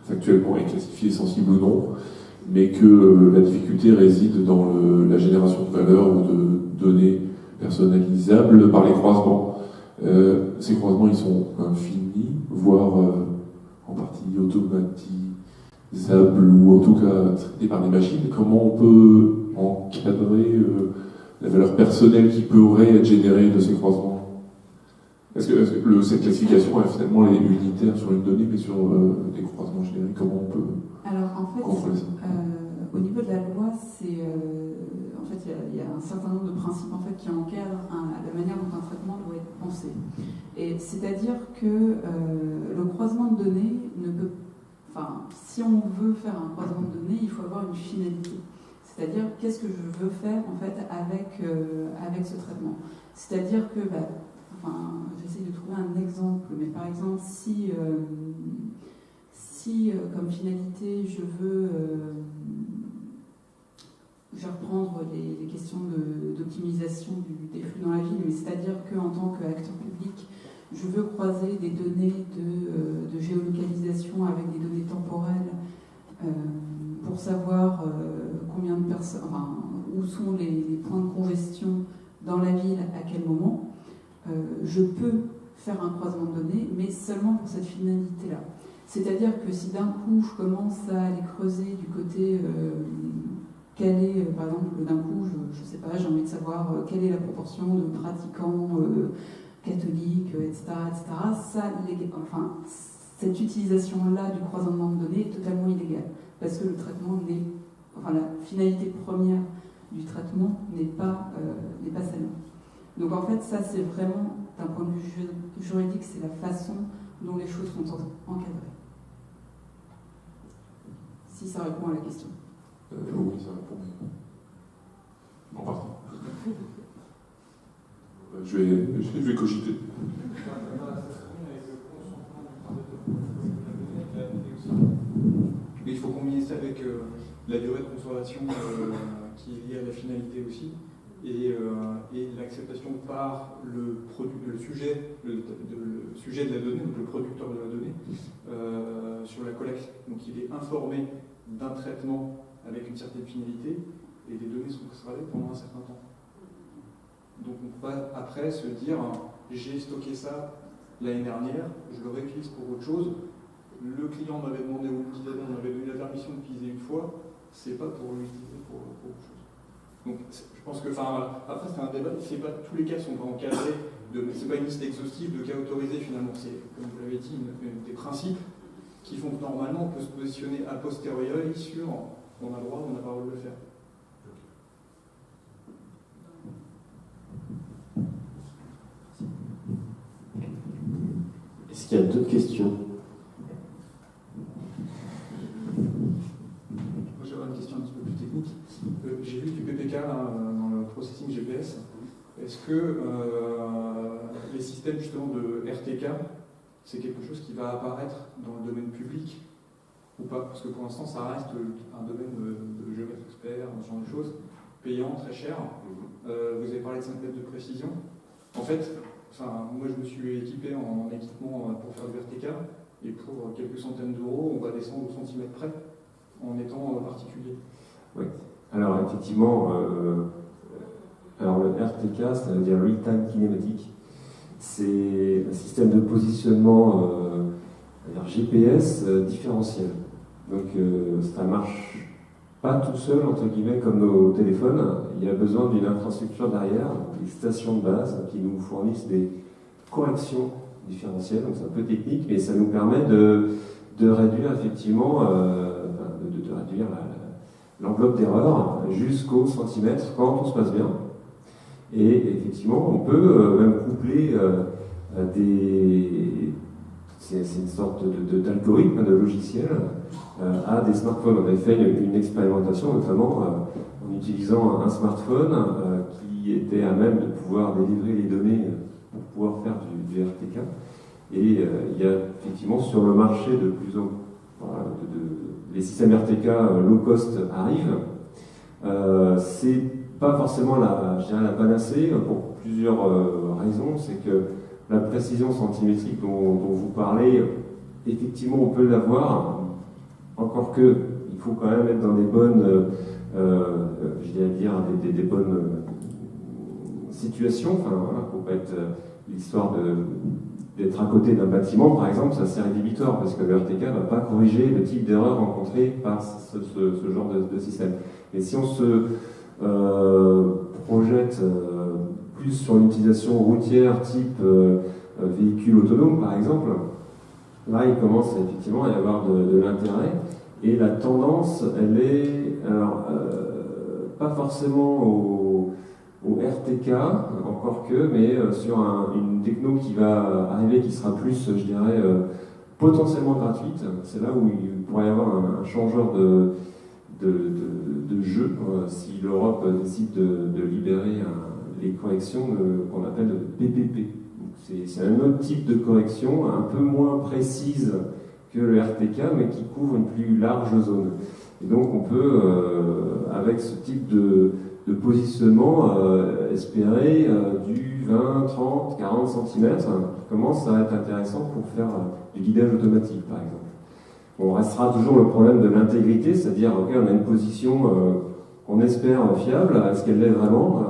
factuellement est classifiée sensible ou non, mais que la difficulté réside dans la génération de valeur ou de données personnalisables par les croisements. Ces croisements, ils sont infinis, voire en partie automatisables ou en tout cas traités par les machines. Comment on peut encadrer la valeur personnelle qui pourrait être générée de ces croisements? Est-ce que cette classification est finalement unitaire sur une donnée, mais sur des croisements génériques? Comment on peut contrôler ça? Au niveau de la loi, il y a un certain nombre de principes en fait, qui encadrent la manière dont un traitement doit être pensé. Et c'est-à-dire que le croisement de données si on veut faire un croisement de données, il faut avoir une finalité. C'est-à-dire, qu'est-ce que je veux faire en fait avec ce traitement? C'est-à-dire que, j'essaie de trouver un exemple, mais par exemple, si comme finalité, je vais reprendre les questions d'optimisation des flux dans la ville, mais c'est-à-dire qu'en tant qu'acteur public, je veux croiser des données de géolocalisation avec des données temporelles pour savoir combien de personnes, où sont les points de congestion dans la ville, à quel moment. Je peux faire un croisement de données, mais seulement pour cette finalité-là. C'est-à-dire que si d'un coup je commence à aller creuser du côté quelle est, par exemple, d'un coup, je ne sais pas, j'ai envie de savoir quelle est la proportion de pratiquants catholiques, etc., cette utilisation-là du croisement de données est totalement illégale, parce que le traitement la finalité première du traitement n'est pas celle-là. Donc en fait, ça c'est vraiment, d'un point de vue juridique, c'est la façon dont les choses sont encadrées. Si ça répond à la question. Oui, ça répond. En partie. Je vais cogiter. Il faut combiner ça avec la durée de conservation qui est liée à la finalité aussi, et l'acceptation par le sujet de la donnée, donc le producteur de la donnée, sur la collecte. Donc il est informé d'un traitement avec une certaine finalité, et les données sont conservées pendant un certain temps. Donc on peut pas après se dire j'ai stocké ça l'année dernière, je le réutilise pour autre chose. Le client m'avait demandé, ou l'utilisateur m'avait donné la permission d'utiliser une fois, c'est pas pour l'utiliser pour autre chose. Donc je pense que, après c'est un débat, pas tous les cas sont pas encadrés, c'est pas une liste exhaustive de cas autorisés finalement, c'est, comme vous l'avez dit, des principes qui font que normalement on peut se positionner a posteriori sur on a le droit, on n'a pas le droit de le faire. Est-ce qu'il y a d'autres questions? J'aurais une question un petit peu plus technique. J'ai vu du PPK dans le processing GPS. Est-ce que les systèmes justement de RTK, c'est quelque chose qui va apparaître dans le domaine public ou pas? Parce que pour l'instant, ça reste un domaine de géomètre expert, ce genre de choses, payant, très cher. Vous avez parlé de 5 mètres de précision. En fait, moi je me suis équipé en équipement pour faire du RTK, et pour quelques centaines d'euros, on va descendre au centimètre près en étant particulier. Oui. Alors effectivement, le RTK, ça veut dire Real-Time Kinematic. C'est un système de positionnement GPS différentiel. Donc ça marche pas tout seul, entre guillemets, comme nos téléphones. Il y a besoin d'une infrastructure derrière, des stations de base qui nous fournissent des corrections différentielles. Donc c'est un peu technique, mais ça nous permet de réduire effectivement, de réduire l'enveloppe d'erreur jusqu'au centimètre quand tout se passe bien. Et effectivement, on peut même coupler c'est une sorte d'algorithme, de logiciel, à des smartphones. On avait fait une expérimentation, notamment en utilisant un smartphone qui était à même de pouvoir délivrer les données pour pouvoir faire du RTK. Et il y a effectivement sur le marché de plus en les systèmes RTK low cost arrivent. C'est pas forcément je dirais la panacée pour plusieurs raisons. C'est que la précision centimétrique dont vous parlez, effectivement, on peut l'avoir, encore que il faut quand même être dans des bonnes, je dirais dire, des bonnes situations. Enfin, voilà, faut pas être l'histoire d'être à côté d'un bâtiment, par exemple, ça sert rédhibitoire parce que le RTK ne va pas corriger le type d'erreur rencontrée par ce genre de système. Et si on se projette plus sur l'utilisation routière type véhicule autonome, par exemple, là, il commence effectivement à y avoir de l'intérêt. Et la tendance, elle est, alors, pas forcément au RTK, encore que, mais sur une techno qui va arriver, qui sera plus, je dirais, potentiellement gratuite. C'est là où il pourrait y avoir un changeur de jeu, si l'Europe décide de libérer les corrections qu'on appelle PPP. C'est un autre type de correction, un peu moins précise que le RTK, mais qui couvre une plus large zone. Et donc on peut, avec ce type de positionnement, espérer du 20, 30, 40 cm, qui commence à être intéressant pour faire du guidage automatique, par exemple. On restera toujours le problème de l'intégrité, c'est-à-dire, ok, on a une position qu'on espère fiable, est-ce qu'elle l'est vraiment?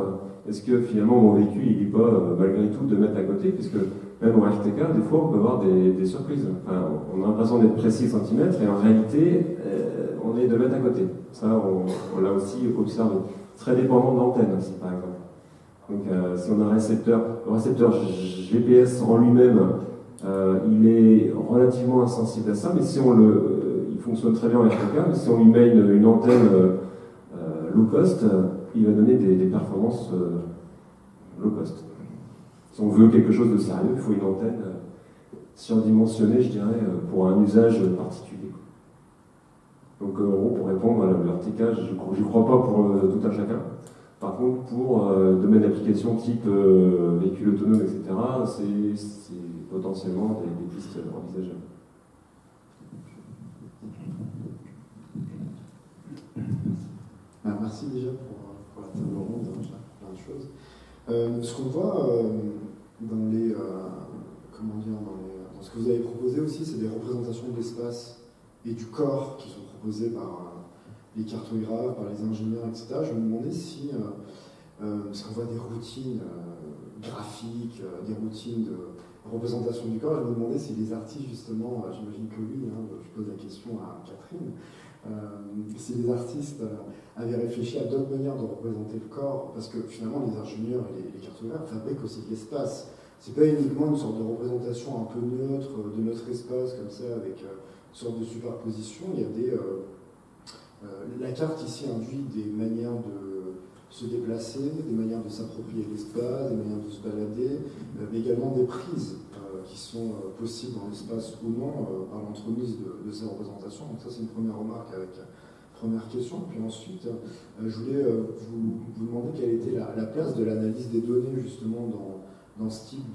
Est-ce que finalement mon véhicule il n'est pas malgré tout 2 mètres à côté? Puisque même au RTK, des fois on peut avoir des surprises. Enfin, on a l'impression d'être précis centimètres et en réalité on est 2 mètres à côté. Ça on l'a aussi observé. Très dépendant de l'antenne aussi, par exemple. Donc si on a le récepteur GPS en lui-même, il est relativement insensible à ça, mais si il fonctionne très bien en RTK, mais si on lui met une antenne low cost, il va donner des performances low cost. Si on veut quelque chose de sérieux, il faut une antenne surdimensionnée, je dirais, pour un usage particulier. Donc en gros, pour répondre à le RTK, je ne crois pas pour tout un chacun. Par contre, pour domaine d'application type véhicule autonome, etc., c'est potentiellement des pistes envisageables. Merci déjà pour la table ronde, j'ai plein de choses. Ce qu'on voit dans ce que vous avez proposé aussi, c'est des représentations de l'espace et du corps qui sont proposées par les cartographes, par les ingénieurs, etc. Je me demandais si, parce qu'on voit des routines graphiques, des routines de représentation du corps, je me demandais si les artistes, justement, j'imagine que oui, je pose la question à Catherine, si les artistes avaient réfléchi à d'autres manières de représenter le corps, parce que finalement les ingénieurs et les cartographes fabriquent aussi de l'espace. C'est pas uniquement une sorte de représentation un peu neutre de notre espace, comme ça, avec une sorte de superposition. Il y a la carte ici induit des manières de se déplacer, des manières de s'approprier l'espace, des manières de se balader, mais également des prises qui sont possibles dans l'espace ou non par l'entremise de ces représentations. Donc ça, c'est une première remarque avec première question. Puis ensuite, je voulais vous demander quelle était la place de l'analyse des données justement dans ce type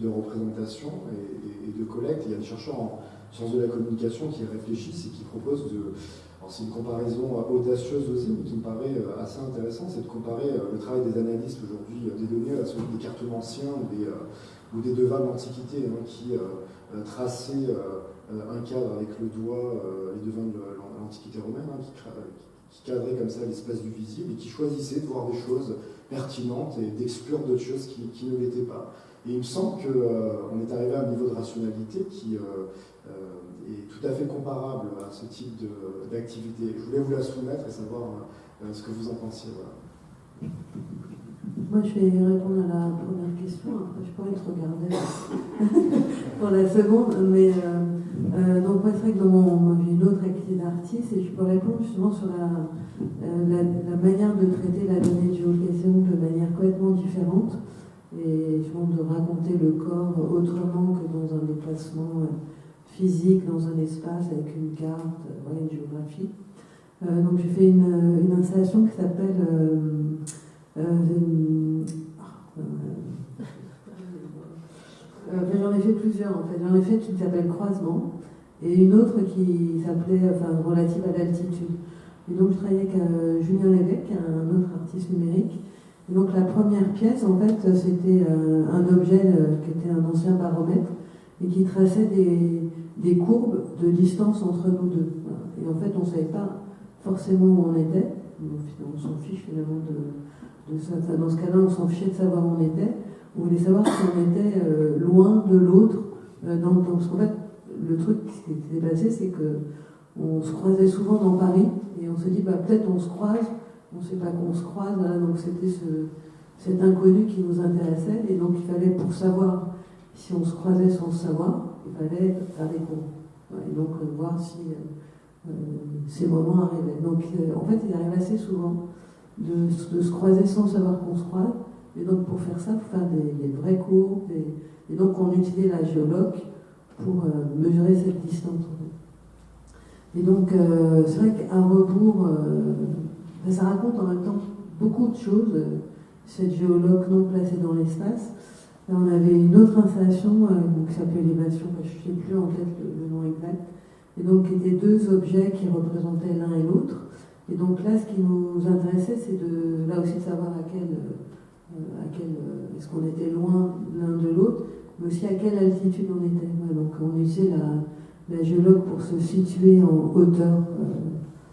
de représentation et de collecte. Il y a des chercheurs en sciences de la communication qui réfléchissent et qui proposent alors c'est une comparaison audacieuse aussi, mais qui me paraît assez intéressante, c'est de comparer le travail des analystes aujourd'hui des données à celui des cartomanciens ou des devins de l'Antiquité qui traçaient un cadre avec le doigt, les devins de l'Antiquité romaine, qui cadraient comme ça l'espace du visible et qui choisissaient de voir des choses pertinentes et d'exclure d'autres choses qui ne l'étaient pas. Et il me semble qu'on est arrivé à un niveau de rationalité qui est tout à fait comparable à ce type d'activité. Je voulais vous la soumettre et savoir ce que vous en pensiez. Voilà. Moi, je vais répondre à la première question. Après, je pourrais te regarder pour la seconde. Mais donc, moi, c'est vrai que moi, j'ai une autre activité d'artiste et je peux répondre justement sur la manière de traiter la donnée de géolocalisation de manière complètement différente. Et je demande de raconter le corps autrement que dans un déplacement physique, dans un espace avec une carte, voilà, une géographie. Donc j'ai fait une installation qui s'appelle j'en ai fait plusieurs en fait. J'en ai fait une qui s'appelle Croisement et une autre qui s'appelait relative à l'altitude. Et donc je travaillais avec Julien Lévesque, un autre artiste numérique. Et donc la première pièce, en fait, c'était un objet qui était un ancien baromètre et qui traçait des courbes de distance entre nous deux. Voilà. Et en fait, on ne savait pas forcément où on était. On s'en fiche finalement de ça. Dans ce cas-là, on s'en fichait de savoir où on était. On voulait savoir si on était loin de l'autre dans le temps. Parce qu'en fait, le truc qui s'est passé, c'est qu'on se croisait souvent dans Paris et on se dit, peut-être on se croise, on ne sait pas qu'on se croise. Voilà. Donc c'était cet inconnu qui nous intéressait. Et donc il fallait, pour savoir si on se croisait sans le savoir, il fallait faire des courbes. Voilà. Et donc voir si ces moments arrivaient. Donc en fait, il arrive assez souvent de se croiser sans savoir qu'on se croise. Et donc pour faire ça, il faut faire des vraies courbes. Et donc on utilisait la géologue pour mesurer cette distance. En fait. Et donc c'est vrai qu'à rebours, ça raconte en même temps beaucoup de choses, cette géologue non placée dans l'espace. Là, on avait une autre installation qui s'appelait Élévation, je ne sais plus en tête le nom exact, et donc qui étaient deux objets qui représentaient l'un et l'autre. Et donc là, ce qui nous intéressait, c'est là aussi de savoir à quel est-ce qu'on était loin l'un de l'autre, mais aussi à quelle altitude on était. Ouais, donc on utilisait la géologue pour se situer en hauteur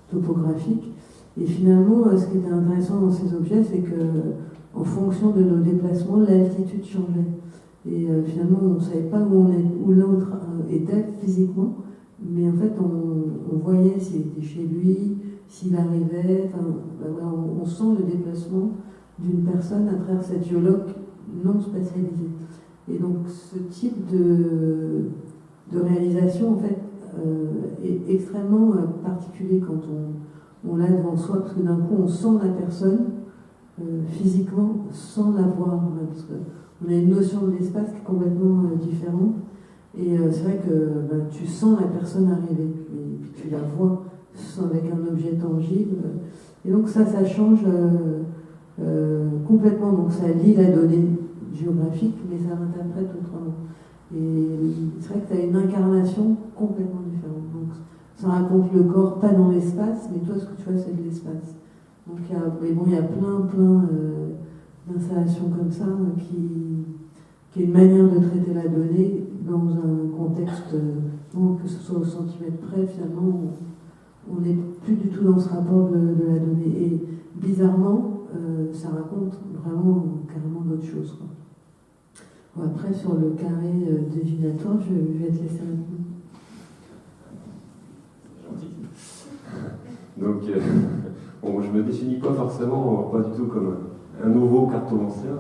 topographique. Et finalement, ce qui était intéressant dans ces objets, c'est que en fonction de nos déplacements, l'altitude changeait. Et finalement, on ne savait pas où l'autre était physiquement, mais en fait, on voyait s'il était chez lui, s'il arrivait. On sent le déplacement d'une personne à travers cette géologue non spatialisée. Et donc, ce type de réalisation, en fait, est extrêmement particulier quand on l'a devant soi, parce que d'un coup, on sent la personne physiquement sans la voir, parce qu'on a une notion de l'espace qui est complètement différente. Et c'est vrai que tu sens la personne arriver, et puis tu la vois avec un objet tangible. Et donc ça change complètement. Donc ça lie la donnée géographique, mais ça l'interprète autrement. Et c'est vrai que tu as une incarnation complètement différente. Donc ça raconte le corps, pas dans l'espace, mais toi ce que tu vois, c'est de l'espace. Donc il y a plein d'installations comme ça qui est une manière de traiter la donnée dans un contexte, que ce soit au centimètre près, finalement, on n'est plus du tout dans ce rapport de la donnée. Et bizarrement, ça raconte vraiment carrément d'autres choses. Quoi. Bon, après, sur le carré déviatoire, je vais te laisser répondre. Donc, je me définis pas forcément, pas du tout comme un nouveau cartomancien.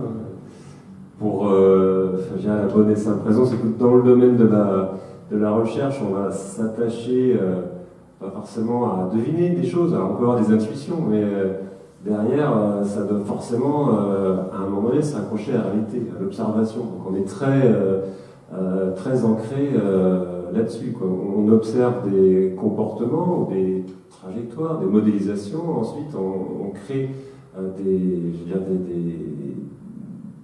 Pour la bonne et simple raison, c'est que dans le domaine de la recherche, on va s'attacher pas forcément à deviner des choses. Alors, on peut avoir des intuitions, mais derrière, ça doit forcément, à un moment donné, s'accrocher à la réalité, à l'observation. Donc on est très ancré là-dessus, quoi. On observe des comportements, des trajectoires, des modélisations. Ensuite, on crée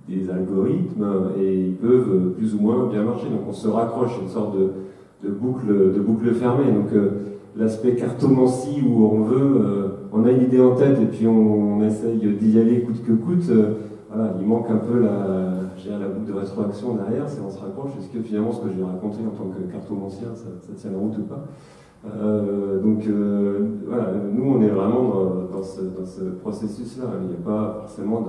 des algorithmes et ils peuvent plus ou moins bien marcher. Donc on se raccroche à une sorte de boucle fermée. Donc l'aspect cartomancie où on a une idée en tête et puis on essaye d'y aller coûte que coûte, voilà, il manque un peu la boucle de rétroaction derrière, c'est on se raccroche, est-ce que finalement ce que j'ai raconté en tant que cartomancien, ça tient la route ou pas. Voilà, nous on est vraiment dans ce processus-là, il n'y a pas forcément de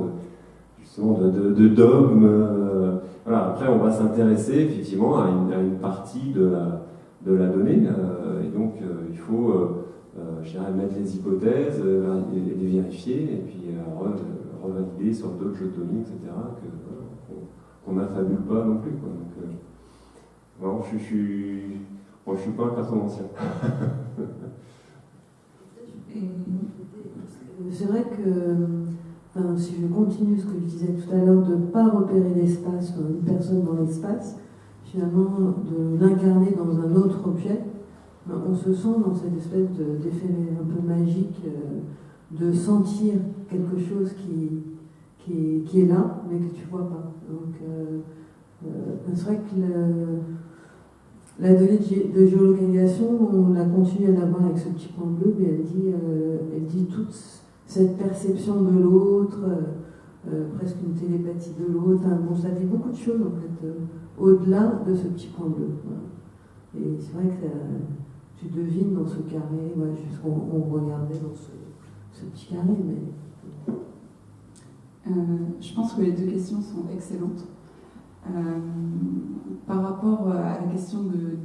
dogme. Voilà. Après, on va s'intéresser effectivement à une partie de la donnée, et donc il faut mettre les hypothèses, et les vérifier, et puis revalider sur d'autres jeux de données, etc., qu'on n'affabule pas non plus, quoi. Donc, bon, je suis pas un cartomancien. C'est vrai que enfin, si je continue ce que je disais tout à l'heure, de ne pas repérer l'espace, une personne dans l'espace, finalement de l'incarner dans un autre objet, on se sent dans cette espèce d'effet un peu magique de sentir quelque chose qui est là, mais que tu ne vois pas. Donc, c'est vrai que la donnée de géolocalisation, on a continué à l'avoir avec ce petit point bleu, mais elle dit toute cette perception de l'autre, presque une télépathie de l'autre. Bon, ça dit beaucoup de choses en fait, au-delà de ce petit point bleu. Voilà. Et c'est vrai que tu devines dans ce carré, on regardait dans ce petit carré, mais... Je pense que les deux questions sont excellentes. Par rapport à la question de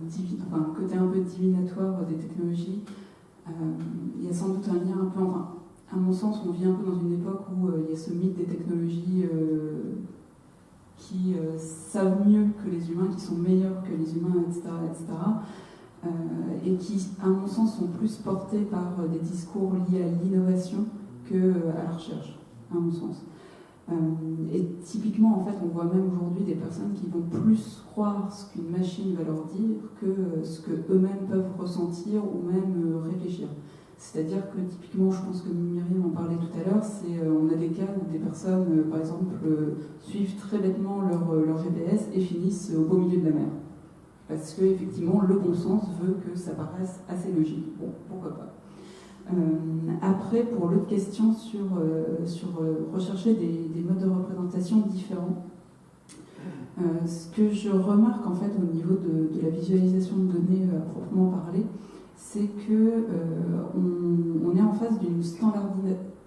côté un peu divinatoire des technologies, il y a sans doute un lien un peu, à mon sens, on vit un peu dans une époque où il y a ce mythe des technologies qui savent mieux que les humains, qui sont meilleurs que les humains, etc., et qui, à mon sens, sont plus portés par des discours liés à l'innovation qu'à la recherche, à mon sens. Et typiquement, en fait, on voit même aujourd'hui des personnes qui vont plus croire ce qu'une machine va leur dire que ce qu'eux-mêmes peuvent ressentir ou même réfléchir. C'est-à-dire que typiquement, je pense que Myriam en parlait tout à l'heure, on a des cas où des personnes, par exemple, suivent très bêtement leur GPS et finissent au beau milieu de la mer. Parce que effectivement, le bon sens veut que ça paraisse assez logique. Bon, pourquoi pas. Après, pour l'autre question sur rechercher des modes de représentation différents, ce que je remarque en fait au niveau de la visualisation de données à proprement parler, c'est que on est en face d'une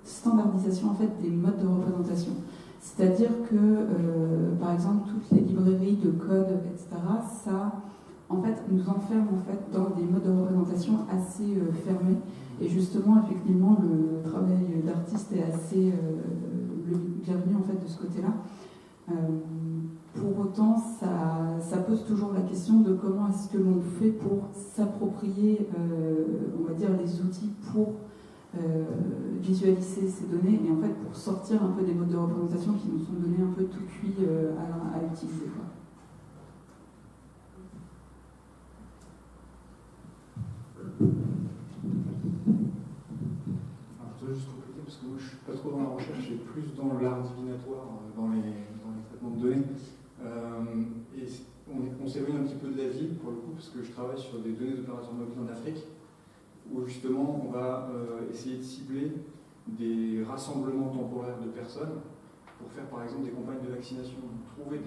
standardisation en fait des modes de représentation. C'est-à-dire que, par exemple, toutes les librairies de code, etc., ça en fait, nous enferme en fait, dans des modes de représentation assez fermés. Et justement, effectivement, le travail d'artiste est assez bienvenu en fait, de ce côté-là. Pour autant, ça pose toujours la question de comment est-ce que l'on fait pour s'approprier, on va dire, les outils pour visualiser ces données et en fait pour sortir un peu des modes de représentation qui nous sont donnés un peu tout cuits à utiliser. Quoi. Je voudrais juste compléter parce que moi je suis pas trop dans la recherche, je suis plus dans l'art divinatoire, dans les traitements de données. Et on s'éloigne un petit peu de la ville pour le coup, parce que je travaille sur des données d'opérateurs mobiles en Afrique, où justement on va essayer de cibler des rassemblements temporaires de personnes pour faire par exemple des campagnes de vaccination, trouver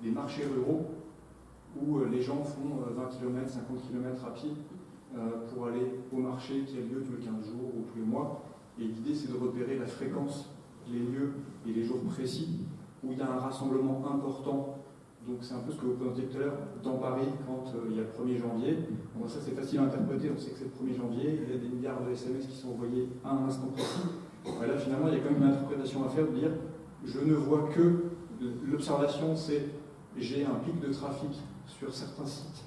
des marchés ruraux où les gens font 20 km, 50 km à pied pour aller au marché qui a lieu tous les 15 jours ou tous les mois. Et l'idée, c'est de repérer la fréquence, les lieux et les jours précis où il y a un rassemblement important. Donc c'est un peu ce que vous présentiez tout à l'heure dans Paris quand il y a le 1er janvier. Bon, ça, c'est facile à interpréter, on sait que c'est le 1er janvier, il y a des milliards de SMS qui sont envoyés à un instant précis. Et là, finalement, il y a quand même une interprétation à faire de dire je ne vois que l'observation, c'est j'ai un pic de trafic sur certains sites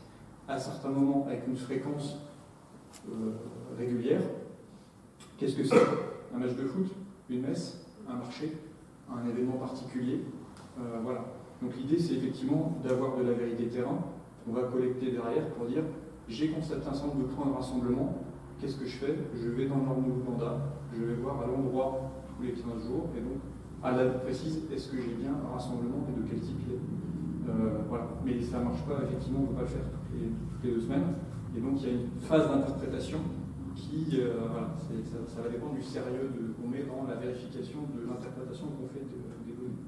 à certains moments avec une fréquence régulière. Qu'est-ce que c'est? Un match de foot, une messe, un marché, un événement particulier. Voilà. Donc l'idée, c'est effectivement d'avoir de la vérité terrain. On va collecter derrière pour dire j'ai constaté un certain nombre de points de rassemblement. Qu'est-ce que je fais? Je vais dans l'ordre de mandat, je vais voir à l'endroit tous les 15 jours, et donc à la date précise, est-ce que j'ai bien un rassemblement et de quel type il est? Voilà. Mais ça ne marche pas, effectivement, on ne peut pas le faire toutes les 2 semaines. Et donc il y a une phase d'interprétation qui, voilà, ça va dépendre du sérieux qu'on met dans la vérification de l'interprétation qu'on fait des données.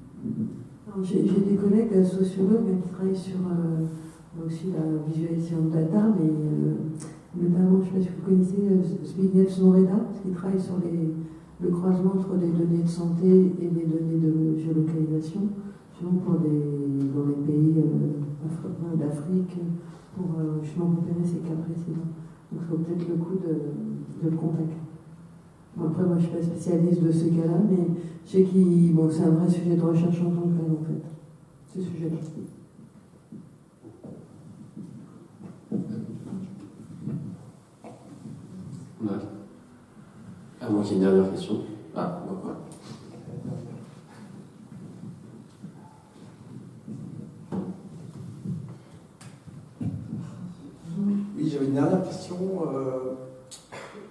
J'ai des collègues sociologues qui travaillent sur aussi la visualisation de data, mais notamment, je ne sais pas si vous connaissez Zbigniew Zoreda, qui travaille sur le croisement entre des données de santé et des données de géolocalisation, pour dans les pays d'Afrique, pour justement repérer ces cas précédents. Donc il faut peut-être le coup de le contacter. Bon, après, moi je ne suis pas spécialiste de ce cas-là, mais je sais que c'est un vrai sujet de recherche en tant que tel, en fait, ce sujet-là. Ouais. À moins qu'il y ait une dernière question. Ah, voilà. dernière question,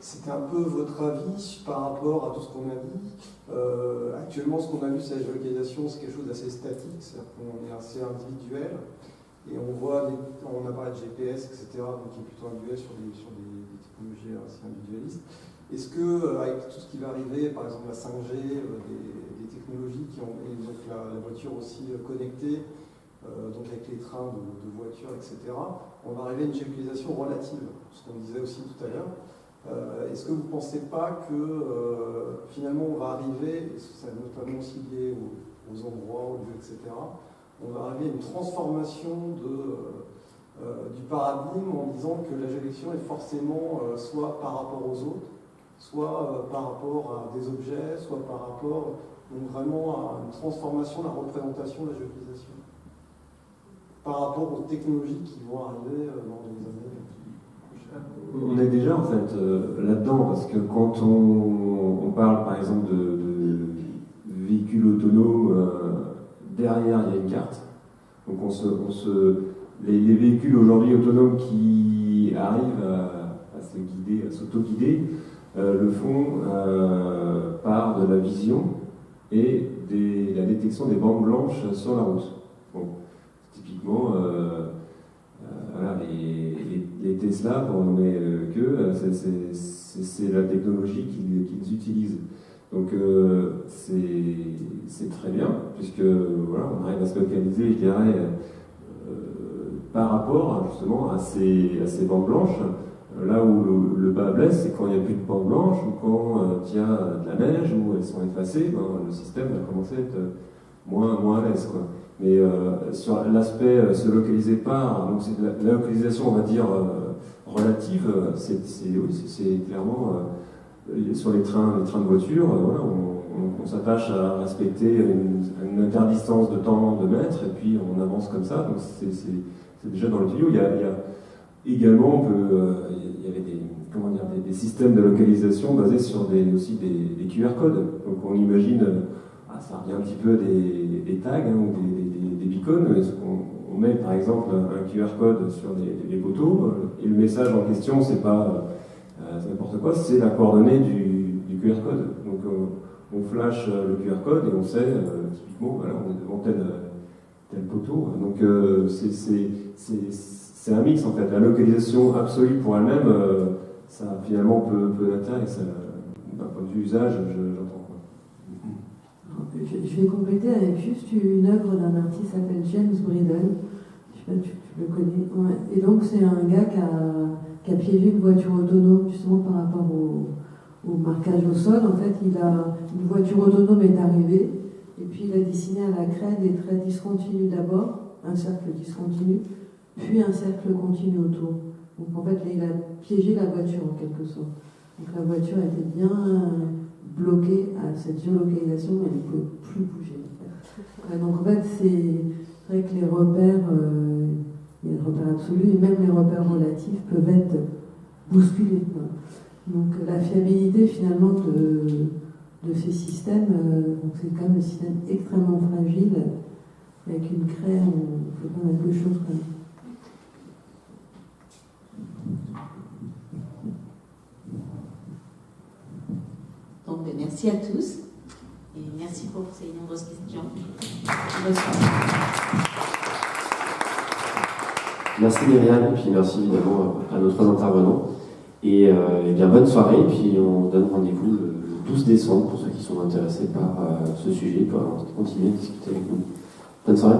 c'était un peu votre avis par rapport à tout ce qu'on a dit. Actuellement, ce qu'on a vu, c'est la géolocalisation, c'est quelque chose d'assez statique, c'est-à-dire qu'on est assez individuel, et on voit, on a parlé de GPS, etc., donc qui est plutôt individuel sur des technologies assez individualistes. Est-ce que, avec tout ce qui va arriver, par exemple la 5G, des technologies qui ont, et donc la voiture aussi connectée, donc avec les trains de voitures, etc., on va arriver à une géolocalisation relative, ce qu'on disait aussi tout à l'heure. Est-ce que vous ne pensez pas que finalement on va arriver, et ça notamment aussi lié aux endroits, aux lieux, etc., on va arriver à une transformation du paradigme en disant que la géolocation est forcément soit par rapport aux autres, soit par rapport à des objets, soit par rapport donc vraiment à une transformation de la représentation de la géolocalisation par rapport aux technologies qui vont arriver dans les années prochaines. On est déjà en fait là-dedans, parce que quand on parle par exemple de véhicules autonomes, derrière il y a une carte. Donc les véhicules aujourd'hui autonomes qui arrivent à se guider, à s'auto-guider, le font par de la vision et la détection des bandes blanches sur la route. Bon, typiquement, voilà, les Tesla, pour nommer que, c'est la technologie qu'ils utilisent. Donc c'est très bien, puisque voilà, on arrive à se localiser, je dirais, par rapport justement à ces bandes blanches. Là où le bas blesse, c'est quand il n'y a plus de bandes blanches, ou quand il y a de la neige, ou elles sont effacées, le système va commencer à être moins à l'aise, quoi. Mais sur l'aspect se localiser par, donc c'est la localisation, on va dire, relative, c'est clairement sur les trains de voiture, voilà, on s'attache à respecter une interdistance de temps de mètres, et puis on avance comme ça, donc c'est déjà dans le tuyau. Il y a également, il y avait des systèmes de localisation basés sur aussi des QR codes. Donc on imagine, ça revient un petit peu des tags ou des beacons. On met par exemple un QR code sur des poteaux, et le message en question, c'est pas n'importe quoi, c'est la coordonnée du QR code. Donc on flash le QR code et on sait typiquement, voilà, on est devant tel poteau. Donc c'est un mix en fait. La localisation absolue pour elle-même, ça finalement peu d'intérêt. D'un point de vue usage, j'entends quoi. Je vais compléter avec juste une œuvre d'un artiste qui s'appelle James Bridle. Je sais pas si tu le connais. Ouais. Et donc c'est un gars qui a piégé une voiture autonome justement par rapport au marquage au sol. En fait, une voiture autonome est arrivée et puis il a dessiné à la craie des traits discontinus d'abord, un cercle discontinu, puis un cercle continu autour. Donc en fait, il a piégé la voiture en quelque sorte. Donc la voiture était bien bloquée à cette géolocalisation, elle ne pouvait plus bouger. En fait. Donc en fait, c'est vrai que les repères, il y a les repères absolus et même les repères relatifs peuvent être bousculés. Donc la fiabilité finalement de ces systèmes, c'est quand même un système extrêmement fragile. Avec une craie, on fait pas mal de choses quand même. Donc, merci à tous et merci pour ces nombreuses questions. Merci Myriam, et puis merci évidemment à nos trois intervenants. Et bien bonne soirée, et puis on donne rendez-vous le 12 décembre pour ceux qui sont intéressés par ce sujet, pour continuer à discuter avec nous. Bonne soirée.